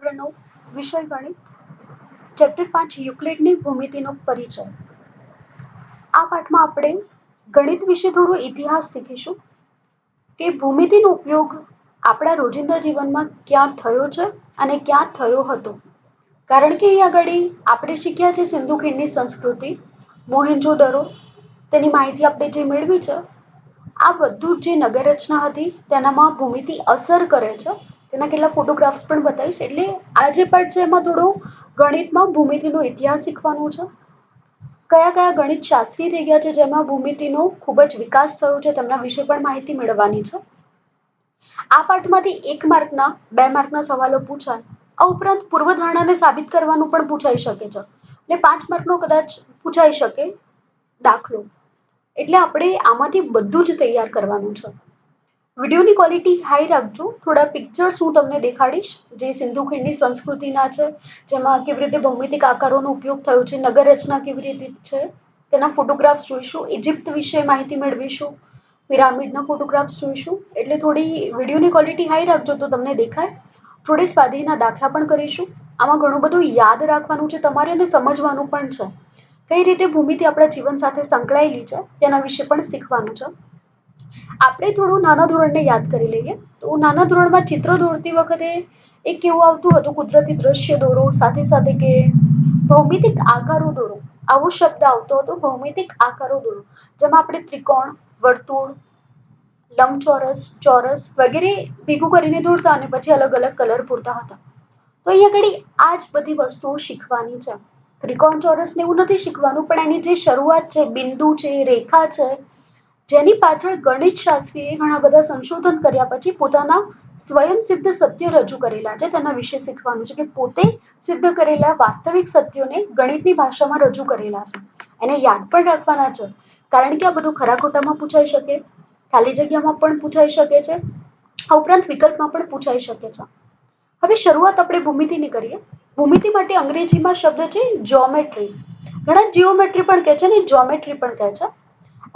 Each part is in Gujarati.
ધોરણ 9 વિષય ગણિત ચેપ્ટર 5 યુક્લિડની ભૂમિતિનો પરિચય. આ પાઠમાં આપણે ગણિત વિશે થોડો ઇતિહાસ શીખીશું કે ભૂમિતિનો ઉપયોગ આપણા રોજિંદા જીવનમાં ક્યાં થયો છે અને ક્યાં થયો હતો. કારણ કે અહીંયા આગળ આપણે શીખ્યા છે સિંધુ ખીણની સંસ્કૃતિ, મોહેંજો-દરો, તેની માહિતી આપણે જે મેળવી છે, આ બધું જે નગર રચના હતી તેનામાં ભૂમિતિ અસર કરે છે. તેના કેટલાક ફોટોગ્રાફ્સ પણ બતાવીશ. એટલે આ જે પાઠ છે એમાં થોડો ગણિતમાં ભૂમિતિનો ઇતિહાસ શીખવાનો છે. કયા કયા ગણિત શાસ્ત્રી થઈ ગયા છે જેમાં ભૂમિતિનો ખૂબ જ વિકાસ થયો છે તેમના વિશે પણ માહિતી મેળવવાની છે. આ પાઠમાંથી 1 માર્કના 2 માર્કના સવાલો પૂછાય. આ ઉપરાંત પૂર્વધારણાને સાબિત કરવાનું પણ પૂછાઈ શકે છે અને 5 માર્કનો કદાચ પૂછાઈ શકે દાખલો. એટલે આપણે આમાંથી બધું જ તૈયાર કરવાનું છે. વિડીયોની ક્વોલિટી હાઈ રાખજો. થોડા પિક્ચર્સ હું તમને દેખાડીશ જે સિંધુ ખીણની સંસ્કૃતિના છે, જેમાં કેવી રીતે ભૌમિતિક આકારોનો ઉપયોગ થયો છે, નગર રચના કેવી રીતે છે, તેના ફોટોગ્રાફ્સ જોઈશું, ઇજિપ્ત વિશે માહિતી મેળવીશું, પિરામિડના ફોટોગ્રાફ્સ જોઈશું. એટલે થોડી વિડીયોની ક્વોલિટી હાઈ રાખજો તો તમને દેખાય. થોડી સ્વાધ્યાયના દાખલા પણ કરીશું. આમાં ઘણું બધું યાદ રાખવાનું છે તમારે અને સમજવાનું પણ છે. કઈ રીતે ભૂમિતિ આપણા જીવન સાથે સંકળાયેલી છે તેના વિશે પણ શીખવાનું છે. આપણે થોડું નાના ધોરણને યાદ કરી લઈએ. તો નાના ધોરણમાં ચિત્ર દોરતી વખતે એક કેવું આવતું હતું, કુદરતી દ્રશ્ય દોરો, સાથે સાથે કે ભૌમિતિક આકારો દોરો. આવો શબ્દ આવતો હતો, ભૌમિતિક આકારો દોરો, જેમાં આપણે ત્રિકોણ, વર્તુળ, લંબચોરસ, ચોરસ વગેરે ભેગું કરીને દોરતા અને પછી અલગ અલગ કલર પૂરતા હતા. તો અહીંયા આગળ આ જ બધી વસ્તુઓ શીખવાની છે. ત્રિકોણ, ચોરસ ને એવું નથી શીખવાનું, પણ એની જે શરૂઆત છે, બિંદુ છે, રેખા છે, જેની પાછળ ગણિત શાસ્ત્રીએ ઘણા બધા સંશોધન કર્યા પછી પોતાના સ્વયં સિદ્ધ સત્ય રજૂ કરેલા છે તેના વિશે શીખવાનું છે કે પોતે સિદ્ધ કરેલા વાસ્તવિક સત્યોને ગણિતની ભાષામાં રજૂ કરેલા છે. એને યાદ પણ રાખવાના છે, કારણ કે આ બધું ખરા ખોટામાં પૂછાઈ શકે, ખાલી જગ્યામાં પણ પૂછાઈ શકે છે, આ ઉપરાંત વિકલ્પમાં પણ પૂછાઈ શકે છે. હવે શરૂઆત આપણે ભૂમિતિની કરીએ. ભૂમિતિ માટે અંગ્રેજીમાં શબ્દ છે જ્યોમેટ્રી. ઘણા જીઓમેટ્રી પણ કહે છે અને જ્યોમેટ્રી પણ કહે છે.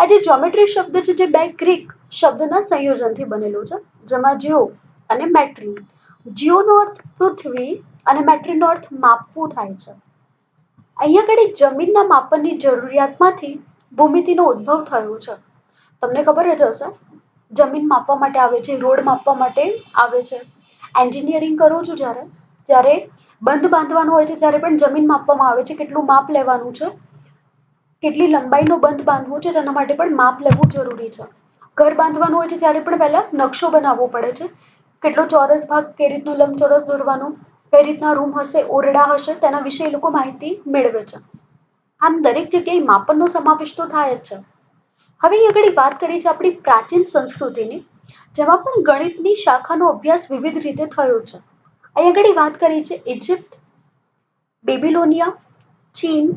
આ જે જ્યોમેટ્રી શબ્દ છે જે 2 ગ્રીક શબ્દના સંયોજનથી બનેલું છે, જેમાં જીઓ અને મેટ્રી. જીઓનો અર્થ પૃથ્વી અને મેટ્રીનો અર્થ માપવું થાય છે. અહીંયા આગળ જમીનના માપનની જરૂરિયાતમાંથી ભૂમિતિનો ઉદ્ભવ થયો છે. તમને ખબર જ હશે, જમીન માપવા માટે આવે છે, રોડ માપવા માટે આવે છે. એન્જિનિયરિંગ કરો છો ત્યારે બંધ બાંધવાનું હોય છે ત્યારે પણ જમીન માપવામાં આવે છે, કેટલું માપ લેવાનું છે, કેટલી લંબાઈનો બંધ બાંધવો છે તેના માટે પણ માપ લેવું જરૂરી છે. ઘર બાંધવાનું હોય છે ત્યારે પણ પહેલા નકશો બનાવવો પડે છે. કેટલો ચોરસ ભાગ, કઈ રીતનું લંબચોરસ દોરવાનો, કઈ રીતના રૂમ હશે, ઓરડા હશે, તેના વિશે એ લોકો માહિતી મેળવે છે. આમ દરેક જગ્યાએ માપનનો સમાવેશ તો થાય જ છે. હવે અહીં આગળ વાત કરી છે આપણી પ્રાચીન સંસ્કૃતિની, જેમાં પણ ગણિતની શાખાનો અભ્યાસ વિવિધ રીતે થયો છે. અહીં આગળ વાત કરી છે ઇજિપ્ત, બેબીલોનિયા, ચીન,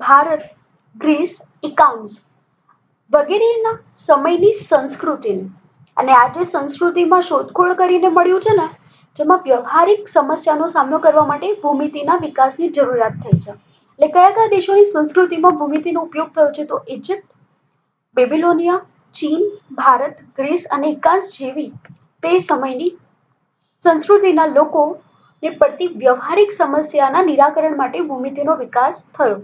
ભારત, ગ્રીસ, ઇકાન્સ વગેરેના સમયની સંસ્કૃતિની. અને આ જે સંસ્કૃતિમાં શોધખોળ કરીને મળ્યું છે ને, જેમાં વ્યવહારિક સમસ્યાનો સામનો કરવા માટે ભૂમિતિના વિકાસની જરૂરિયાત થઈ છે. એટલે કયા કયા દેશોની સંસ્કૃતિમાં ભૂમિતિનો ઉપયોગ થયો છે? તો ઇજિપ્ત, બેબીલોનિયા, ચીન, ભારત, ગ્રીસ અને ઇકાન્સ જેવી તે સમયની સંસ્કૃતિના લોકોને પડતી વ્યવહારિક સમસ્યાના નિરાકરણ માટે ભૂમિતિનો વિકાસ થયો.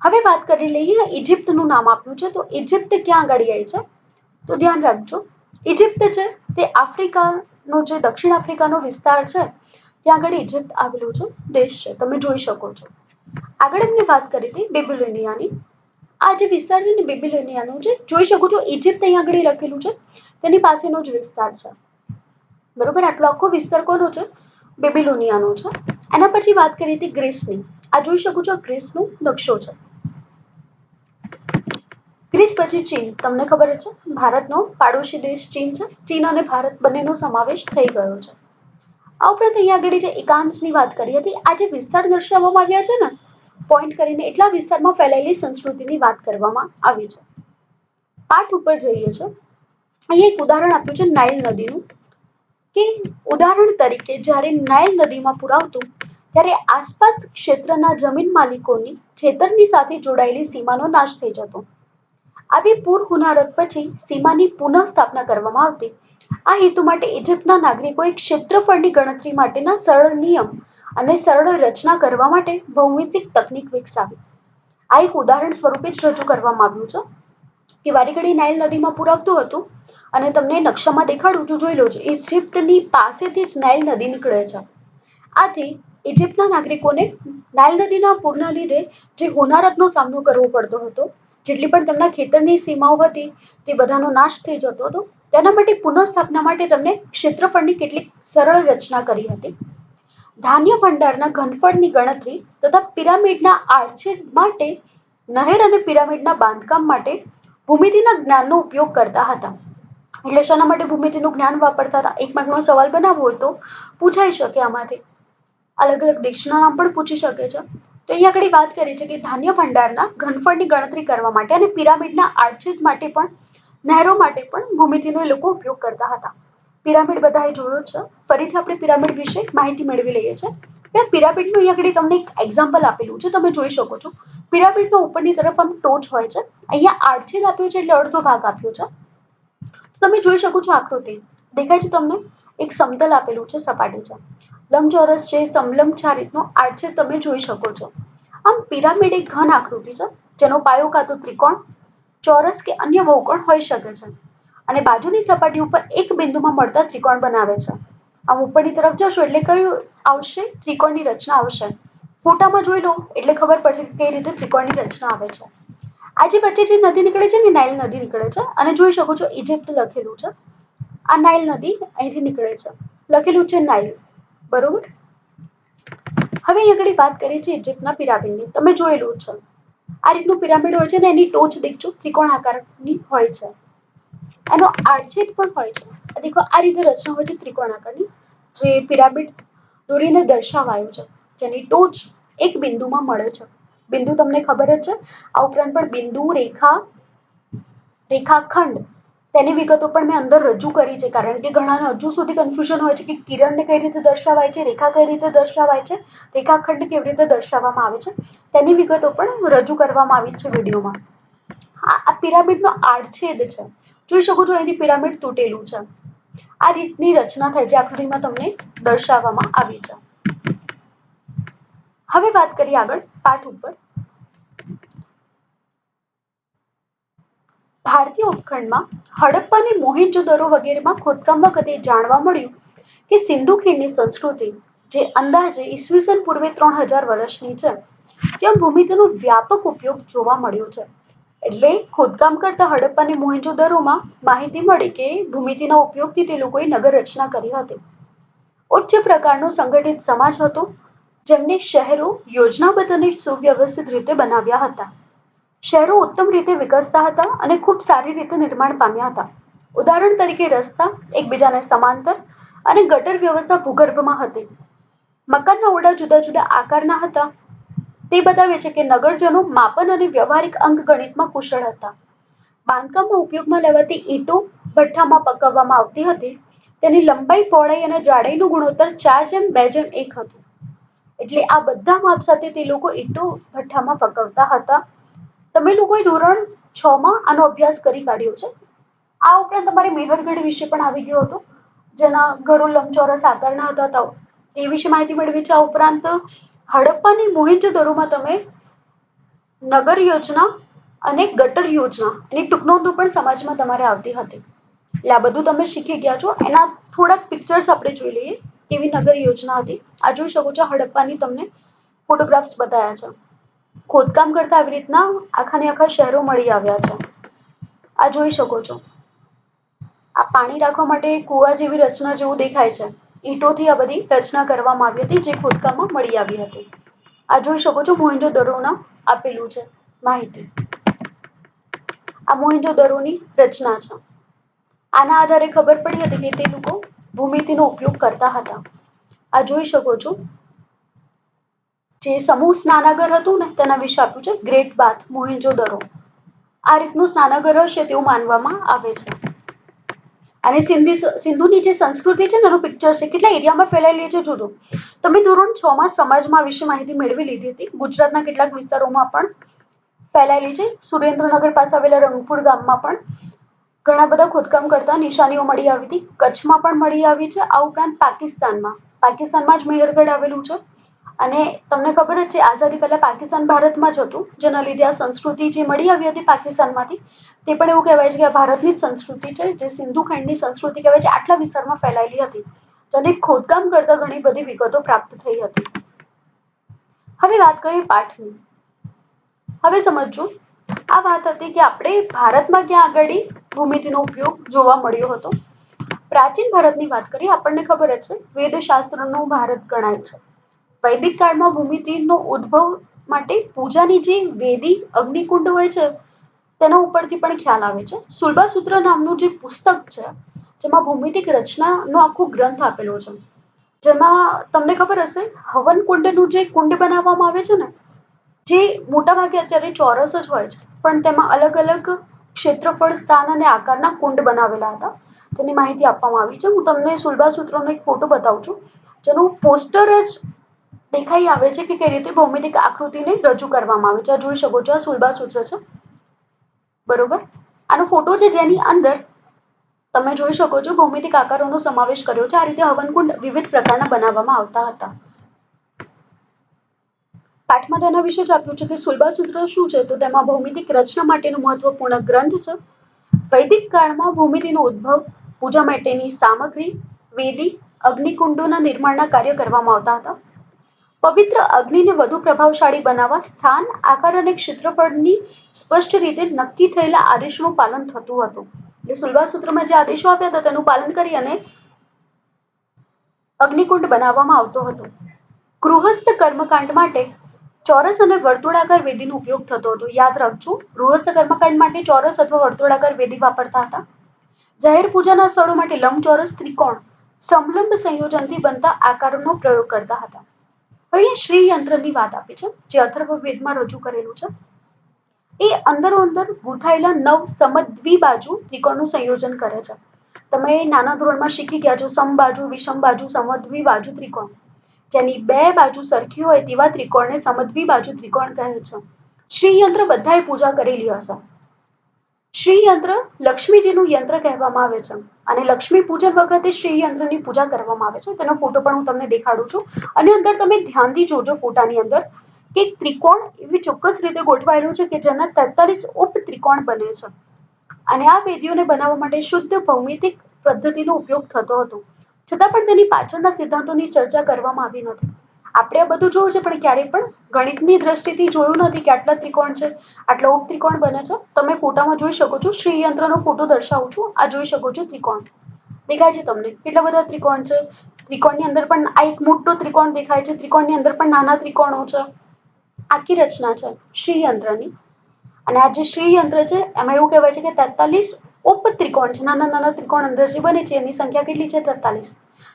હવે વાત કરી લઈએ, ઇજિપ્તનું નામ આપ્યું છે, તો ઇજિપ્ત ક્યાં આગળ આવી છે? તો ધ્યાન રાખજો, ઇજિપ્ત છે તે આફ્રિકાનો જે દક્ષિણ આફ્રિકાનો વિસ્તાર છે ત્યાં આગળ ઇજિપ્ત આવેલું છે, દેશ છે, તમે જોઈ શકો છો. આગળ એમને વાત કરી હતી બેબીલોનિયાની. આ જે વિસ્તાર છે ને બેબીલોનિયાનું છે, જોઈ શકો છો ઇજિપ્ત અહીંયા આગળ લખેલું છે, તેની પાસેનો જ વિસ્તાર છે. બરોબર, આટલો આખો વિસ્તાર કોનો છે? બેબીલોનિયાનો છે. એના પછી વાત કરી હતી ગ્રીસની. આ જોઈ શકો છો, ગ્રીસનો નકશો છે. ગ્રીસ પછી ચીન. તમને ખબર છે ભારતનો પાડોશી દેશ ચીન છે. ચીન અને ભારત બંનેનો સમાવેશ થઈ ગયો છે. આ ઉપરાંત અહીંયા આગળ જે ઇકાન્સની વાત કરી હતી, આ જે વિસ્તાર દર્શાવવામાં આવ્યા છે ને પોઈન્ટ કરીને, એટલા વિસ્તારમાં ફેલાયેલી સંસ્કૃતિની વાત કરવામાં આવી છે. પાઠ ઉપર જઈએ છે. અહીંયા એક ઉદાહરણ આપ્યું છે નાઇલ નદીનું, કે ઉદાહરણ તરીકે જ્યારે નાઇલ નદીમાં પૂર આવતું ત્યારે આસપાસ ક્ષેત્રના જમીન માલિકોની ખેતરની સાથે જોડાયેલી સીમાનો નાશ થઈ જતો. આવી પૂર હોનારત પછી સીમાની પુનઃ સ્થાપના કરવામાં આવતી આ હેતુ માટે ઇજિપ્તના નાગરિકોએ ક્ષેત્રફળની ગણતરી માટેના સરળ નિયમ અને સરળ રચના કરવા માટે ભૌમિતિક તકનીક વિકસાવી. આ એક ઉદાહરણ સ્વરૂપે જ રજૂ કરવામાં આવ્યું છે કે વારીઘડી નાઇલ નદીમાં પૂર આવતું હતું અને તમને નકશામાં દેખાડું છું, જોઈ લો છો. ઇજિપ્તની પાસેથી જ નાઇલ નદી નીકળે છે. આથી ઇજિપ્તના નાગરિકોને નાઇલ નદીના પૂરના લીધે જે હોનારતનો સામનો કરવો પડતો હતો, જેટલી પણ તેમના ખેતરની સીમાઓ હતી તે બધાનો નાશ થઈ જતો હતો. તેના માટે પુનઃસ્થાપના માટે તેમને ક્ષેત્રફળની કેટલીક સરળ રચના કરી હતી. ધાન્ય ભંડારના ઘનફળની ગણતરી તથા પિરામિડના આર્ચેડ માટે નહેર અને પિરામિડના બાંધકામ માટે ભૂમિતિના જ્ઞાનનો ઉપયોગ કરતા હતા. એટલે શાના માટે ભૂમિતિનું જ્ઞાન વાપરતા હતા? એક માર્કનો સવાલ બનાવવો હોય તો પૂછાઈ શકે આમાંથી. અલગ અલગ દેશના નામ પણ પૂછી શકે છે. તો અહીંયા આગળ વાત કરી છે કે ધાન્ય ભંડારના ઘનફળની ગણતરી કરવા માટે અને પિરામિડના આર્ચેજ માટે પણ, નહેરો માટે પણ ભૂમિતિનો એ લોકો ઉપયોગ કરતા હતા. પિરામિડ બધાએ જોયો છે. ફરીથી આપણે પિરામિડ વિશે માહિતી મેળવી લઈએ છીએ. પિરામિડનું અહીંયા આગળ તમને એક એક્ઝામ્પલ આપેલું છે, તમે જોઈ શકો છો. પિરામિડનો ઉપરની તરફ આમ ટોચ હોય છે. અહીંયા આર્ચેજ આપ્યું છે એટલે અડધો ભાગ આપ્યો છે. તમે જોઈ શકો છો આકૃતિ દેખાય છે તમને? એક સમતલ આપેલું છે, સપાટી છે, લંબચોરસ છે, સમલંબ છે. આ રીતનો આર્ચેજ તમે જોઈ શકો છો. આમ પિરામિડ એક ઘન આકૃતિ છે જેનો પાયો કાં તો ત્રિકોણ, ચોરસ કે અન્ય બહુકોણ હોઈ શકે છે અને બાજુની સપાટી ઉપર એક બિંદુમાં મળતા ત્રિકોણ બનાવે છે. આમ ઉપરની તરફ જશો એટલે કયું આવશે? ત્રિકોણની રચના આવશે. ફોટામાં જોઈ લો એટલે ખબર પડશે કે કઈ રીતે ત્રિકોણની રચના આવે છે. આજે વચ્ચે જે નદી નીકળે છે ને, નાઇલ નદી નીકળે છે અને જોઈ શકો છો ઇજિપ્ત લખેલું છે. આ નાઇલ નદી અહીંથી નીકળે છે, લખેલું છે નાઇલ, બરોબર. હવે અહીં આગળ વાત કરીએ છીએ ઇજિપ્તના પિરામિડની. તમે જોયેલું છે આ રીતનું પિરામિડ હોય છે ને એની ટોચ દેખજો ત્રિકોણ આકારની હોય છે. એનો આર્ચેજ પણ હોય છે. દેખો આ રીતે રચના હોય છે ત્રિકોણ આકારની, જે પિરામિડ દોરીને દર્શાવાયું છે, જેની ટોચ એક બિંદુમાં મળે છે. બિંદુ તમને ખબર જ છે. આ ઉપરાંત પણ બિંદુ, રેખા, રેખાખંડ તેની વિગતો પણ મેં અંદર રજૂ કરી છે. કારણ કે ઘણાને હજુ સુધી કન્ફ્યુઝન હોય છે કે કિરણને કઈ રીતે દર્શાવાય છે, રેખા કઈ રીતે દર્શાવાય છે, રેખાખંડ કેવી રીતે દર્શાવવામાં આવે છે, તેની વિગતો પણ રજૂ કરવામાં આવી છે વિડીયોમાં. આ પિરામિડનો આડછેદ છે. જોઈ શકો છો અહીંથી પિરામિડ તૂટેલું છે. આ રીતની રચના થાય છે, આકૃતિમાં તમને દર્શાવવામાં આવી છે. હવે વાત કરીએ આગળ પાઠ ઉપર. ભારતીય ઉપખંડમાં હડપ્પા અને મોહેંજો-દરો વગેરેમાં ખોદકામ વખતે જાણવા મળ્યું કે સિંધુ ખીણની સંસ્કૃતિ, જે અંદાજે ઈસવીસન પૂર્વે 3000 વર્ષની છે, ત્યાં ભૂમિતિનો વ્યાપક ઉપયોગ જોવા મળ્યો છે. એટલે ખોદકામ કરતા હડપ્પા અને મોહેંજો-દરોમાં માહિતી મળી કે ભૂમિતિના ઉપયોગથી તે લોકોએ નગર રચના કરી હતી. ઉચ્ચ પ્રકારનો સંગઠિત સમાજ હતો, જેમને શહેરો યોજનાબદ્ધ અને સુવ્યવસ્થિત રીતે બનાવ્યા હતા. શહેરો ઉત્તમ રીતે વિકસતા હતા અને ખૂબ સારી રીતે નિર્માણ પામ્યા હતા. ઉદાહરણ તરીકે રસ્તા એકબીજાને સમાંતર અને ગટર વ્યવસ્થા ભૂગર્ભમાં હતી. મકાનના ઓરડા જુદા જુદા આકારના હતા. તે બતાવે છે કે નગરજનો માપન અને વ્યવહારિક અંકગણિતમાં કુશળ હતા. બાંધકામમાં ઉપયોગમાં લેવાતી ઈંટો ભઠ્ઠામાં પકવવામાં આવતી હતી. તેની લંબાઈ, પહોળાઈ અને જાડાઈનું ગુણોત્તર 4:2:1 હતું. એટલે આ બધા માપ સાથે તે લોકો ઈંટો ભઠ્ઠામાં પકવતા હતા. તમે લોકોએ ધોરણ 6 માં આનો અભ્યાસ કરી કાઢ્યો છે. આ ઉપરાંત તમારે મેહરગઢ વિશે પણ આવી ગયો હતો, જેના ઘરો લંબચોરસ આકારના હતા. તે વિશે માહિતી મેળવી છે. આ ઉપરાંત હડપ્પાની મોહેંજો-દરોમાં તમે નગર યોજના અને ગટર યોજના એની ટૂંકનોંધો પણ સમાજમાં તમારે આવતી હતી. એટલે આ બધું તમે શીખી ગયા છો. એના થોડાક પિક્ચર્સ આપણે જોઈ લઈએ કેવી નગર યોજના હતી. આ જોઈ શકો છો હડપ્પાની તમને ફોટોગ્રાફ્સ બતાવ્યા છે. ખોદકામ કરતા આવી રીતના આખાને આખા શહેરો મળી આવ્યા છે. આ જોઈ શકો છો. આ પાણી રાખવા માટે કુવા જેવી રચના જેવું દેખાય છે. ઈંટોથી આ બધી રચના કરવામાં આવી હતી, જે ખોદકામમાં મળી આવી હતી. આ જોઈ શકો છો મોહેંજો-દરોના આપેલું છે માહિતી. આ મોહેંજો-દરોની રચના છે. આના આધારે ખબર પડી હતી કે તે લોકો ભૂમિતિનો ઉપયોગ કરતા હતા. આ જોઈ શકો છો. જે સમૂહ સ્નાનાગર હતું ને તેના વિશે આપ્યું છે. ગ્રેટ બાથ મોહેંજો-દરો. આ રીતનું સ્નાનાગર હશે તેવું માનવામાં આવે છે. અને સિંધુની જે સંસ્કૃતિ છે ને એનું પિક્ચર છે. કેટલા એરિયામાં ફેલાયેલી છે જોજો. તમે ધોરણ 6 માં સમાજમાં વિશે માહિતી મેળવી લીધી હતી. ગુજરાતના કેટલાક વિસ્તારોમાં પણ ફેલાયેલી છે. સુરેન્દ્રનગર પાસે આવેલા રંગપુર ગામમાં પણ ઘણા બધા ખોદકામ કરતા નિશાનીઓ મળી આવી હતી. કચ્છમાં પણ મળી આવી છે. આ ઉપરાંત પાકિસ્તાનમાં જ મેહરગઢ આવેલું છે. અને તમને ખબર જ છે આઝાદી પહેલા પાકિસ્તાન ભારતમાં જ હતું, જેના લીધે આ સંસ્કૃતિ જે મળી આવી હતી પાકિસ્તાનમાંથી તે પણ એવું કહેવાય છે કે આ ભારતની જ સંસ્કૃતિ છે, જે સિંધુ ખંડની સંસ્કૃતિ કહેવાય છે, આટલા વિસ્તારમાં ફેલાયેલી હતી. તેને ખોદકામ કરતા ઘણી બધી વિગતો પ્રાપ્ત થઈ હતી. હવે વાત કરીએ પાઠની. હવે સમજો આ વાત હતી કે આપણે ભારતમાં ક્યાં આગળ ભૂમિતિનો ઉપયોગ જોવા મળ્યો હતો. પ્રાચીન ભારતની વાત કરીએ, આપણને ખબર જ છે વેદશાસ્ત્રનું ભારત ગણાય છે. વૈદિક કાળમાં ભૂમિતિનો ઉદ્ભવ માટે પૂજાની જે વેદી અગ્નિકુંડ હોય છે તેના ઉપરથી પણ ખ્યાલ આવે છે. સુલભાસૂત્ર નામનું જે પુસ્તક છે જેમાં ભૌમિતિક રચનાનો આખો ગ્રંથ આપેલો છે. જેમાં તમને ખબર હશે હવન કુંડનું જે કુંડ બનાવવામાં આવે છે ને, જે મોટાભાગે અત્યારે ચોરસ જ હોય છે, પણ તેમાં અલગ અલગ ક્ષેત્રફળ, સ્થાન અને આકારના કુંડ બનાવેલા હતા. તેની માહિતી આપવામાં આવી છે. હું તમને સુલભાસૂત્રનો એક ફોટો બતાવું છું, જેનું પોસ્ટર જ દેખાઈ આવે છે કે કઈ રીતે ભૌમિતિક આકૃતિને રજૂ કરવામાં આવે છે. આ જોઈ શકો છો, આ સુલભાસૂત્ર છે. બરોબર, આનો ફોટો છે જેની અંદર તમે જોઈ શકો છો ભૌમિતિક આકારોનો સમાવેશ કર્યો છે. આ રીતે હવનકુંડ વિવિધ પ્રકારના બનાવવામાં આવતા હતા. પાઠમાં તેના વિશે જ આપ્યું છે કે સુલભાસૂત્ર શું છે, તો તેમાં ભૌમિતિક રચના માટેનો મહત્વપૂર્ણ ગ્રંથ છે. વૈદિક કાળમાં ભૂમિતિનો ઉદ્ભવ, પૂજા માટેની સામગ્રી, વેદી અગ્નિકુંડોના નિર્માણના કાર્ય કરવામાં આવતા હતા. પવિત્ર અગ્નિને વધુ પ્રભાવશાળી બનાવવા સ્થાન, આકાર અને ક્ષેત્રફળની સ્પષ્ટ રીતે નક્કી થયેલા આદેશોનું પાલન થતું હતું. એટલે સુલભાસૂત્રમાં જે આદેશો આપ્યા હતા તેનું પાલન કરી અને અગ્નિકુંડ બનાવવામાં આવતો હતો. ગૃહસ્થ કર્મકાંડ માટે ચોરસ અને વર્તુળાકાર વેદીનો ઉપયોગ થતો હતો. યાદ રાખજો, ગૃહસ્થ કર્મકાંડ માટે ચોરસ અથવા વર્તુળાકાર વેદી વાપરતા હતા. જાહેર પૂજાના સ્થળો માટે લંબચોરસ, ત્રિકોણ, સમલંબ સંયોજનથી બનતા આકારોનો પ્રયોગ કરતા હતા. હવે શ્રી યંત્રની વાત આપી છે, જે અથર્વવેદમાં રજૂ કરેલું છે. એ અંદરો અંદર ગૂંથાયેલા 9 સમદ્વિબાજુ ત્રિકોણનું સંયોજન કરે છે. તમે નાના ધોરણમાં શીખી ગયા છો સમબાજુ, વિષમબાજુ, સમદ્વિબાજુ ત્રિકોણ. જેની 2 બાજુ સરખી હોય તેવા ત્રિકોણને સમદ્વિબાજુ ત્રિકોણ કહે છે. શ્રી યંત્ર બધાએ પૂજા કરેલી હશે. શ્રી યંત્ર લક્ષ્મીજીનું યંત્ર કહેવામાં આવે છે. અને લક્ષ્મી પૂજન વખતે શ્રી યંત્રની પૂજા કરવામાં આવે છે. તેનો ફોટો પણ હું તમને દેખાડું છું. અને અંદર તમે ધ્યાનથી જોજો ફોટાની અંદર કે ત્રિકોણ એવી ચોક્કસ રીતે ગોઠવાયેલું છે કે જેના 43 ઉપત્રિકોણ બને છે. અને આ વેદીઓને બનાવવા માટે શુદ્ધ ભૌમિતિક પદ્ધતિનો ઉપયોગ થતો હતો. છતાં પણ તેની પાછળના સિદ્ધાંતોની ચર્ચા કરવામાં આવી નથી. આપણે આ બધું જોયું છે, પણ ક્યારેય પણ ગણિતની દ્રષ્ટિથી જોયું નથી કે આટલા ત્રિકોણ છે, આટલા ઉપત્રિકોણ બને છે. તમે ફોટામાં જોઈ શકો છો, શ્રી યંત્રનો ફોટો દર્શાવું છું. આ જોઈ શકો છો ત્રિકોણ દેખાય છે તમને, કેટલા બધા ત્રિકોણ છે. ત્રિકોણની અંદર પણ આ એક મોટો ત્રિકોણ દેખાય છે. ત્રિકોણની અંદર પણ નાના ત્રિકોણો છે. આખી રચના છે શ્રી યંત્રની. અને આ જે શ્રી યંત્ર છે એમાં એવું કહેવાય છે કે 43 ઉપત્રિકોણ છે. નાના નાના ત્રિકોણ અંદર જે બને છે એની સંખ્યા કેટલી છે? 43.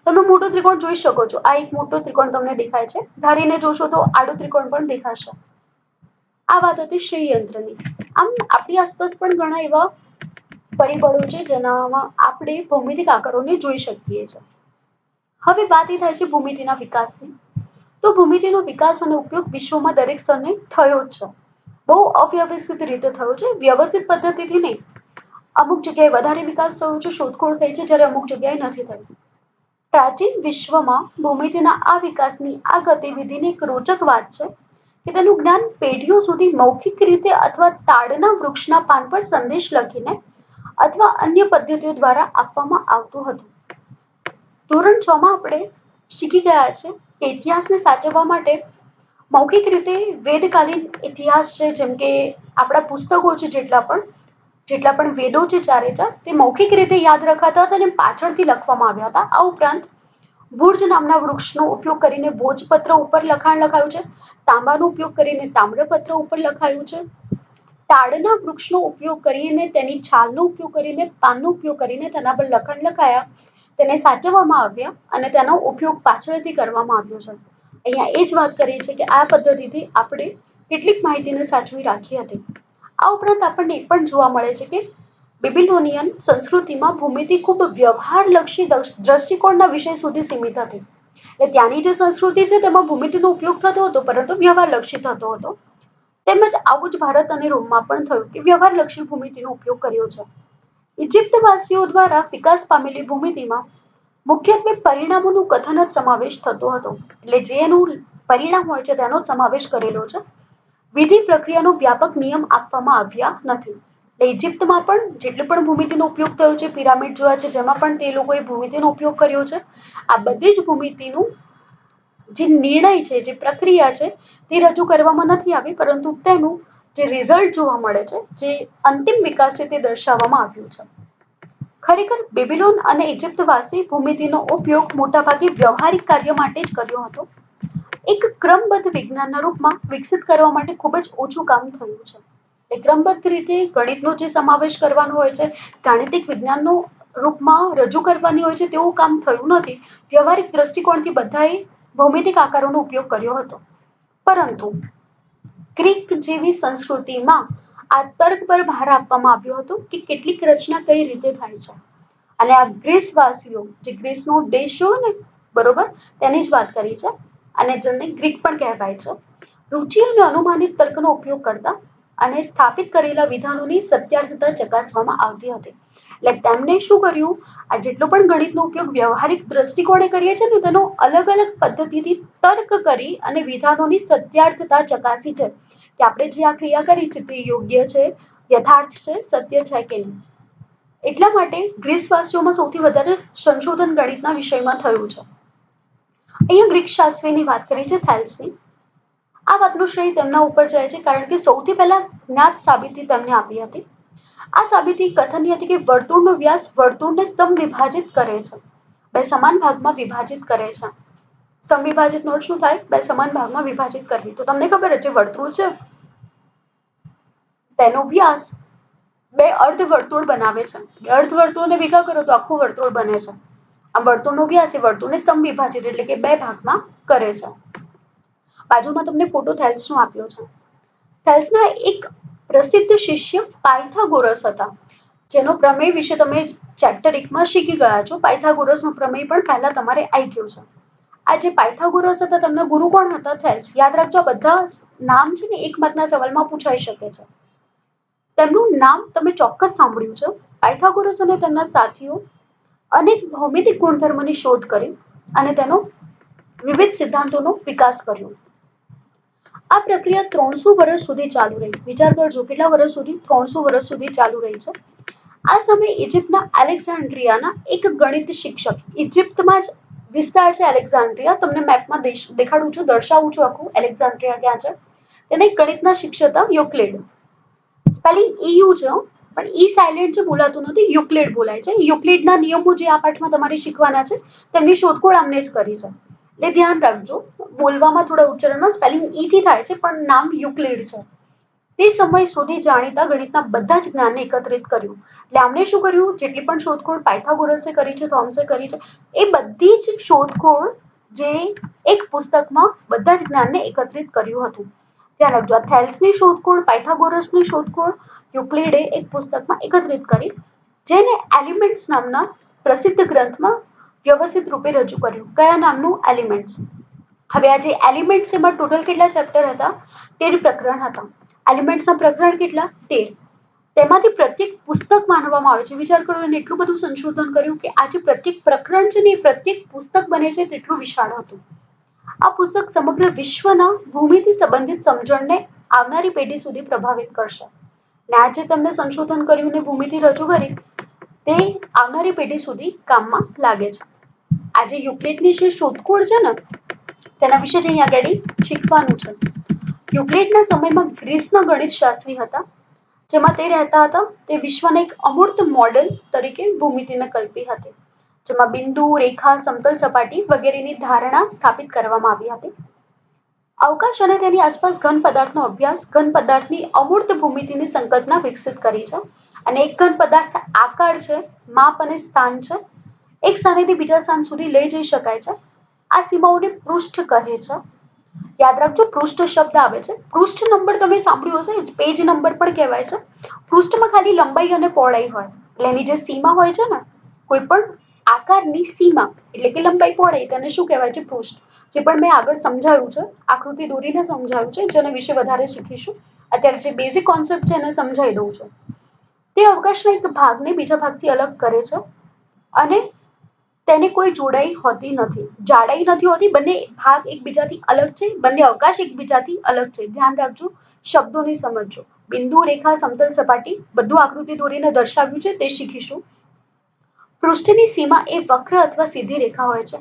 તમે મોટો ત્રિકોણ જોઈ શકો છો. આ એક મોટો ત્રિકોણ તમને દેખાય છે. ધારીને જોશો તો આડો ત્રિકોણ પણ દેખાશે. આ વાત હતી શ્રી યંત્રની. આમ આપણી આસપાસ પણ ઘણા એવા પરિબળો છે જેનામાં આપણે ભૌમિતિક આકારોને જોઈ શકીએ છીએ. હવે વાત એ થાય છે ભૂમિતિના વિકાસની. તો ભૂમિતિનો વિકાસ અને ઉપયોગ વિશ્વમાં દરેક સ્થળે થયો જ છે. બહુ અવ્યવસ્થિત રીતે થયો છે, વ્યવસ્થિત પદ્ધતિથી નહીં. અમુક જગ્યાએ વધારે વિકાસ થયો છે, શોધખોળ થઈ છે, જ્યારે અમુક જગ્યાએ નથી થયું. પ્રાચીન વિશ્વમાં ભૂમિતિના આ વિકાસની આ ગતિવિધિની એક રોચક વાત છે કે તેનું જ્ઞાન પેઢીઓ સુધી મૌખિક રીતે અથવા તાડના વૃક્ષના પાન પર સંદેશ લખીને અથવા અન્ય પદ્ધતિઓ દ્વારા આપવામાં આવતું હતું. ધોરણ 6 માં આપણે શીખી ગયા છે કે ઇતિહાસને સાચવવા માટે મૌખિક રીતે વેદકાલીન ઇતિહાસ છે, જેમ કે આપણા પુસ્તકો છે જેટલા પણ વેદો છે ચારે ચાર, તે મૌખિક રીતે યાદ રખાતા હતા અને પાછળથી લખવામાં આવ્યા હતા. આ ઉપરાંત ભુર્જ નામના વૃક્ષનો ઉપયોગ કરીને ભોજપત્ર ઉપર લખાણ લખાયું છે. તાંબાનો ઉપયોગ કરીને તામ્રપત્ર ઉપર લખાયું છે. તાડના વૃક્ષનો ઉપયોગ કરીને, તેની છાલનો ઉપયોગ કરીને, પાનનો ઉપયોગ કરીને તેના પર લખાણ લખાયા, તેને સાચવવામાં આવ્યા અને તેનો ઉપયોગ પાછળથી કરવામાં આવ્યો છે. અહીંયા એ જ વાત કરી છે કે આ પદ્ધતિથી આપણે કેટલીક માહિતીને સાચવી રાખી હતી. આ ઉપરાંત આપણને એ પણ જોવા મળે છે કે બેબીલોનિયન સંસ્કૃતિમાં ભૂમિતિ ખૂબ વ્યવહારલક્ષી દ્રષ્ટિકોણના વિષય સુધી સીમિત હતી. એટલે ત્યાંની જે સંસ્કૃતિ છે તેમાં ભૂમિતિનો ઉપયોગ થતો હતો, પરંતુ વ્યવહારલક્ષી થતો હતો. તેમજ આવું જ ભારત અને રોમમાં પણ થયું કે વ્યવહારલક્ષી ભૂમિતિનો ઉપયોગ કર્યો છે. ઇજિપ્તવાસીઓ દ્વારા વિકાસ પામેલી ભૂમિતિમાં મુખ્યત્વે પરિણામોનું કથન જ સમાવેશ થતો હતો. એટલે જે એનું પરિણામ હોય છે તેનો જ સમાવેશ કરેલો છે. વિધિ પ્રક્રિયાનો વ્યાપક નિયમ આપવામાં આવ્યા નથી. એટલે ઇજિપ્તમાં પણ જેટલી પણ ભૂમિતિનો ઉપયોગ થયો છે, પિરામિડ જોયા છે જેમાં પણ તે લોકોએ ભૂમિતિનો ઉપયોગ કર્યો છે. આ બધી જ ભૂમિતિનું જે નિર્ણય છે, જે પ્રક્રિયા છે તે રજૂ કરવામાં નથી આવી, પરંતુ તેનું જે રિઝલ્ટ જોવા મળે છે, જે અંતિમ વિકાસ છે તે દર્શાવવામાં આવ્યું છે. ખરેખર બેબીલોન અને ઇજિપ્તવાસી ભૂમિતિનો ઉપયોગ મોટાભાગે વ્યવહારિક કાર્ય માટે જ કર્યો હતો. એક ક્રમબદ્ધ વિજ્ઞાનના રૂપમાં વિકસિત કરવા માટે ખૂબ જ ઓછું કામ થયું છે. એ ક્રમબદ્ધ રીતે ગણિતનો જે સમાવેશ કરવાનો હોય છે, ગાણિતિક વિજ્ઞાનનો રૂપમાં રજૂ કરવાની હોય છે તેવું કામ થયું નથી. વ્યવહારિક દ્રષ્ટિકોણથી બધાએ ભૌમિતિક આકારોનો ઉપયોગ કર્યો હતો. પરંતુ ગ્રીક જેવી સંસ્કૃતિમાં આ તર્ક પર ભાર આપવામાં આવ્યો હતો કે કેટલીક રચના કઈ રીતે થાય છે. અને આ ગ્રીસવાસીઓ, જે ગ્રીસનો દેશ હોય ને, બરોબર, તેની જ વાત કરી છે. અને જેને ગ્રીક પણ કહેવાય છે. રુચિ અને અનુમાનિત તર્કનો ઉપયોગ કરતા અને સ્થાપિત કરેલા વિધાનોની સત્યાર્થતા ચકાસવામાં આવતી હતી. એટલે તેમને શું કર્યું, આ જેટલો પણ ગણિતનો ઉપયોગ વ્યવહારિક દ્રષ્ટિકોણે કરીએ છીએ ને, તેનો અલગ અલગ પદ્ધતિથી તર્ક કરી અને વિધાનોની સત્યાર્થતા ચકાસી છે કે આપણે જે આ ક્રિયા કરી છે તે યોગ્ય છે, યથાર્થ છે, સત્ય છે કે નહીં. એટલા માટે ગ્રીસવાસીઓમાં સૌથી વધારે સંશોધન ગણિતના વિષયમાં થયું છે. અહીંયા ગ્રીક શાસ્ત્રીની વાત કરી છે, થેલ્સની. આ વાતનું શ્રેય તેમના ઉપર જાય છે, કારણ કે સૌથી પહેલા જ્ઞાત સાબિતી તેમને આપી હતી. આ સાબિતી કથનની હતી કે વર્તુળનો વ્યાસ વર્તુળને સમવિભાજિત કરે છે, બે સમાન ભાગમાં વિભાજિત કરે છે. સમવિભાજિત નો શું થાય? બે સમાન ભાગમાં વિભાજિત કરવી. તો તમને ખબર છે, વર્તુળ છે તેનો વ્યાસ બે અર્ધવર્તુળ બનાવે છે. અર્ધવર્તુળને ભેગા કરો તો આખું વર્તુળ બને છે. આ વર્તુળનો વ્યાસ એ વર્તુળને સમવિભાજિત એટલે કે બે ભાગમાં કરે છે. બાજુમાં તમને ફોટો થેલ્સનો આપ્યો છે. થેલ્સના એક પ્રસિદ્ધ શિષ્ય પાયથાગોરસ હતા, જેનો પ્રમેય વિશે તમે ચેપ્ટર 1માં શીખી ગયા છો. પાયથાગોરસનો પ્રમેય પણ પહેલા તમારે આવી ગયો છે. આ જે પાયથાગોરસ હતા તેમના ગુરુ કોણ હતા? થેલ્સ. યાદ રાખજો, બધા નામ છે ને એક માર્કના સવાલમાં પૂછાઈ શકે છે. તેમનું નામ તમે ચોક્કસ સાંભળ્યું છે. પાયથાગોરસ અને તેમના સાથીઓ અનેક ભૌમિતિક ગુણધર્મોની શોધ કરી અને તેનો વિવિધ સિદ્ધાંતોનો વિકાસ કર્યો. આ પ્રક્રિયા 300 વર્ષ સુધી ચાલુ રહી. વિચાર કરજો, કેટલા વર્ષ સુધી? 300 વર્ષ સુધી ચાલુ રહી છે. આ સમયે ઇજિપ્તના એલેક્ઝાન્ડ્રિયાના એક ગણિત શિક્ષક, ઇજિપ્તમાં જ વિસ્તાર છે એલેક્ઝાન્ડ્રિયા, તમને મેપમાં દેખાડું છું, દર્શાવું છું આખું એલેક્ઝાન્ડ્રિયા ક્યાં છે. તેને એક ગણિતના શિક્ષક હતા, યુક્લિડ. સ્પેલિંગ EU છે, પણ ઈ સાયલેન્ટ છે, બોલાતું નથી, યુક્લિડ બોલાય છે. યુક્લિડના નિયમો જે આ પાઠમાં તમારે શીખવાના છે, તેમની શોધખોળ આમને જ કરી છે. એટલે ધ્યાન રાખજો, બોલવામાં થોડા ઉચ્ચારણમાં સ્પેલિંગ થી થાય છે, પણ નામ યુક્લિડ છે. તે સમય સુધી જાણીતા ગણિતના બધા જ જ્ઞાનને એકત્રિત કર્યું. એટલે આમણે શું કર્યું? જેટલી પણ શોધખોળ પાયથાગોરસે કરી છે, થોમ્સે કરી છે, એ બધી જ શોધખોળ જે એક પુસ્તકમાં બધા જ જ્ઞાનને એકત્રિત કર્યું હતું. ધ્યાન રાખજો, આ થેલ્સની શોધખોળ, પાયથાગોરસની શોધખોળ યુક્લિડે એક પુસ્તકમાં એકત્રિત કરી, જેને એલિમેન્ટ્સ નામના પ્રસિદ્ધ ગ્રંથમાં વ્યવસ્થિત રૂપે રજૂ કર્યું. કયા નામનું? એલિમેન્ટ્સ. હવે આ જે એલિમેન્ટ્સ, એમાં ટોટલ કેટલા ચેપ્ટર હતા? 13 પ્રકરણ હતા. એલિમેન્ટ્સના પ્રકરણ કેટલા? 13. તેમાંથી પ્રત્યેક પુસ્તક માનવામાં આવે છે. વિચાર કરો, એને એટલું બધું સંશોધન કર્યું કે આ જે પ્રત્યેક પ્રકરણ છે ને, એ પ્રત્યેક પુસ્તક બને છે તેટલું વિશાળ હતું. આ પુસ્તક સમગ્ર વિશ્વના ભૂમિથી સંબંધિત સમજણને આવનારી પેઢી સુધી પ્રભાવિત કરશે. અને આ જે તમને સંશોધન કર્યું ને ભૂમિતિ રજૂ કરી, તે આવનારી પેઢી સુધી કામમાં લાગે છે. આજે યુક્લિડની જે શોધખોળ છે ને, તેના વિશે જ અહીંયા આગળ શીખવાનું છે. યુક્લિડના સમયમાં ગ્રીસના ગણિતશાસ્ત્રી હતા, જેમાં તે રહેતા હતા. તે વિશ્વના એક અમૂર્ત મોડેલ તરીકે ભૂમિતિને કલ્પી હતી, જેમાં બિંદુ, રેખા, સમતલ સપાટી વગેરેની ધારણા સ્થાપિત કરવામાં આવી હતી. અવકાશ અને તેની આસપાસ ઘન પદાર્થનો અભ્યાસ, ઘન પદાર્થની અમૂર્ત ભૂમિતિની સંકલ્પના વિકસિત કરી છે. અને એક ઘન પદાર્થ આકાર છે, માપ અને સ્થાન છે, એક સ્થાનેથી બીજા સ્થાન સુધી લઈ જઈ શકાય છે. આ સીમાઓને પૃષ્ઠ કહે છે. યાદ રાખજો, પૃષ્ઠ શબ્દ આવે છે. પૃષ્ઠ નંબર તમે સાંભળ્યું હશે, પેજ નંબર પણ કહેવાય છે. પૃષ્ઠમાં ખાલી લંબાઈ અને પહોળાઈ હોય, એટલે એની જે સીમા હોય છે ને, કોઈ પણ આકારની સીમા એટલે કે લંબાઈ પહોળાઈ, તેને શું કહેવાય છે? પૃષ્ઠ. જે પણ મેં આગળ સમજાવ્યું છે, આકૃતિ દોરીને સમજાવ્યું છે, જેના વિશે વધારે શીખીશું. અત્યારે જે બેઝિક કોન્સેપ્ટ છે એને સમજાવી દઉં છું. તે અવકાશના એક ભાગને બીજા ભાગથી અલગ કરે છે અને તેને કોઈ જોડાઈ હોતી નથી, જાડાઈ નથી હોતી, બંને ભાગ એકબીજાથી અલગ છે, બંને અવકાશ એકબીજાથી અલગ છે. ધ્યાન રાખજો, શબ્દોની સમજજો. બિંદુ, રેખા, સમતલ સપાટી બધું આકૃતિ દોરીને દર્શાવ્યું છે તે શીખીશું. પૃષ્ઠની સીમા એ વક્ર અથવા સીધી રેખા હોય છે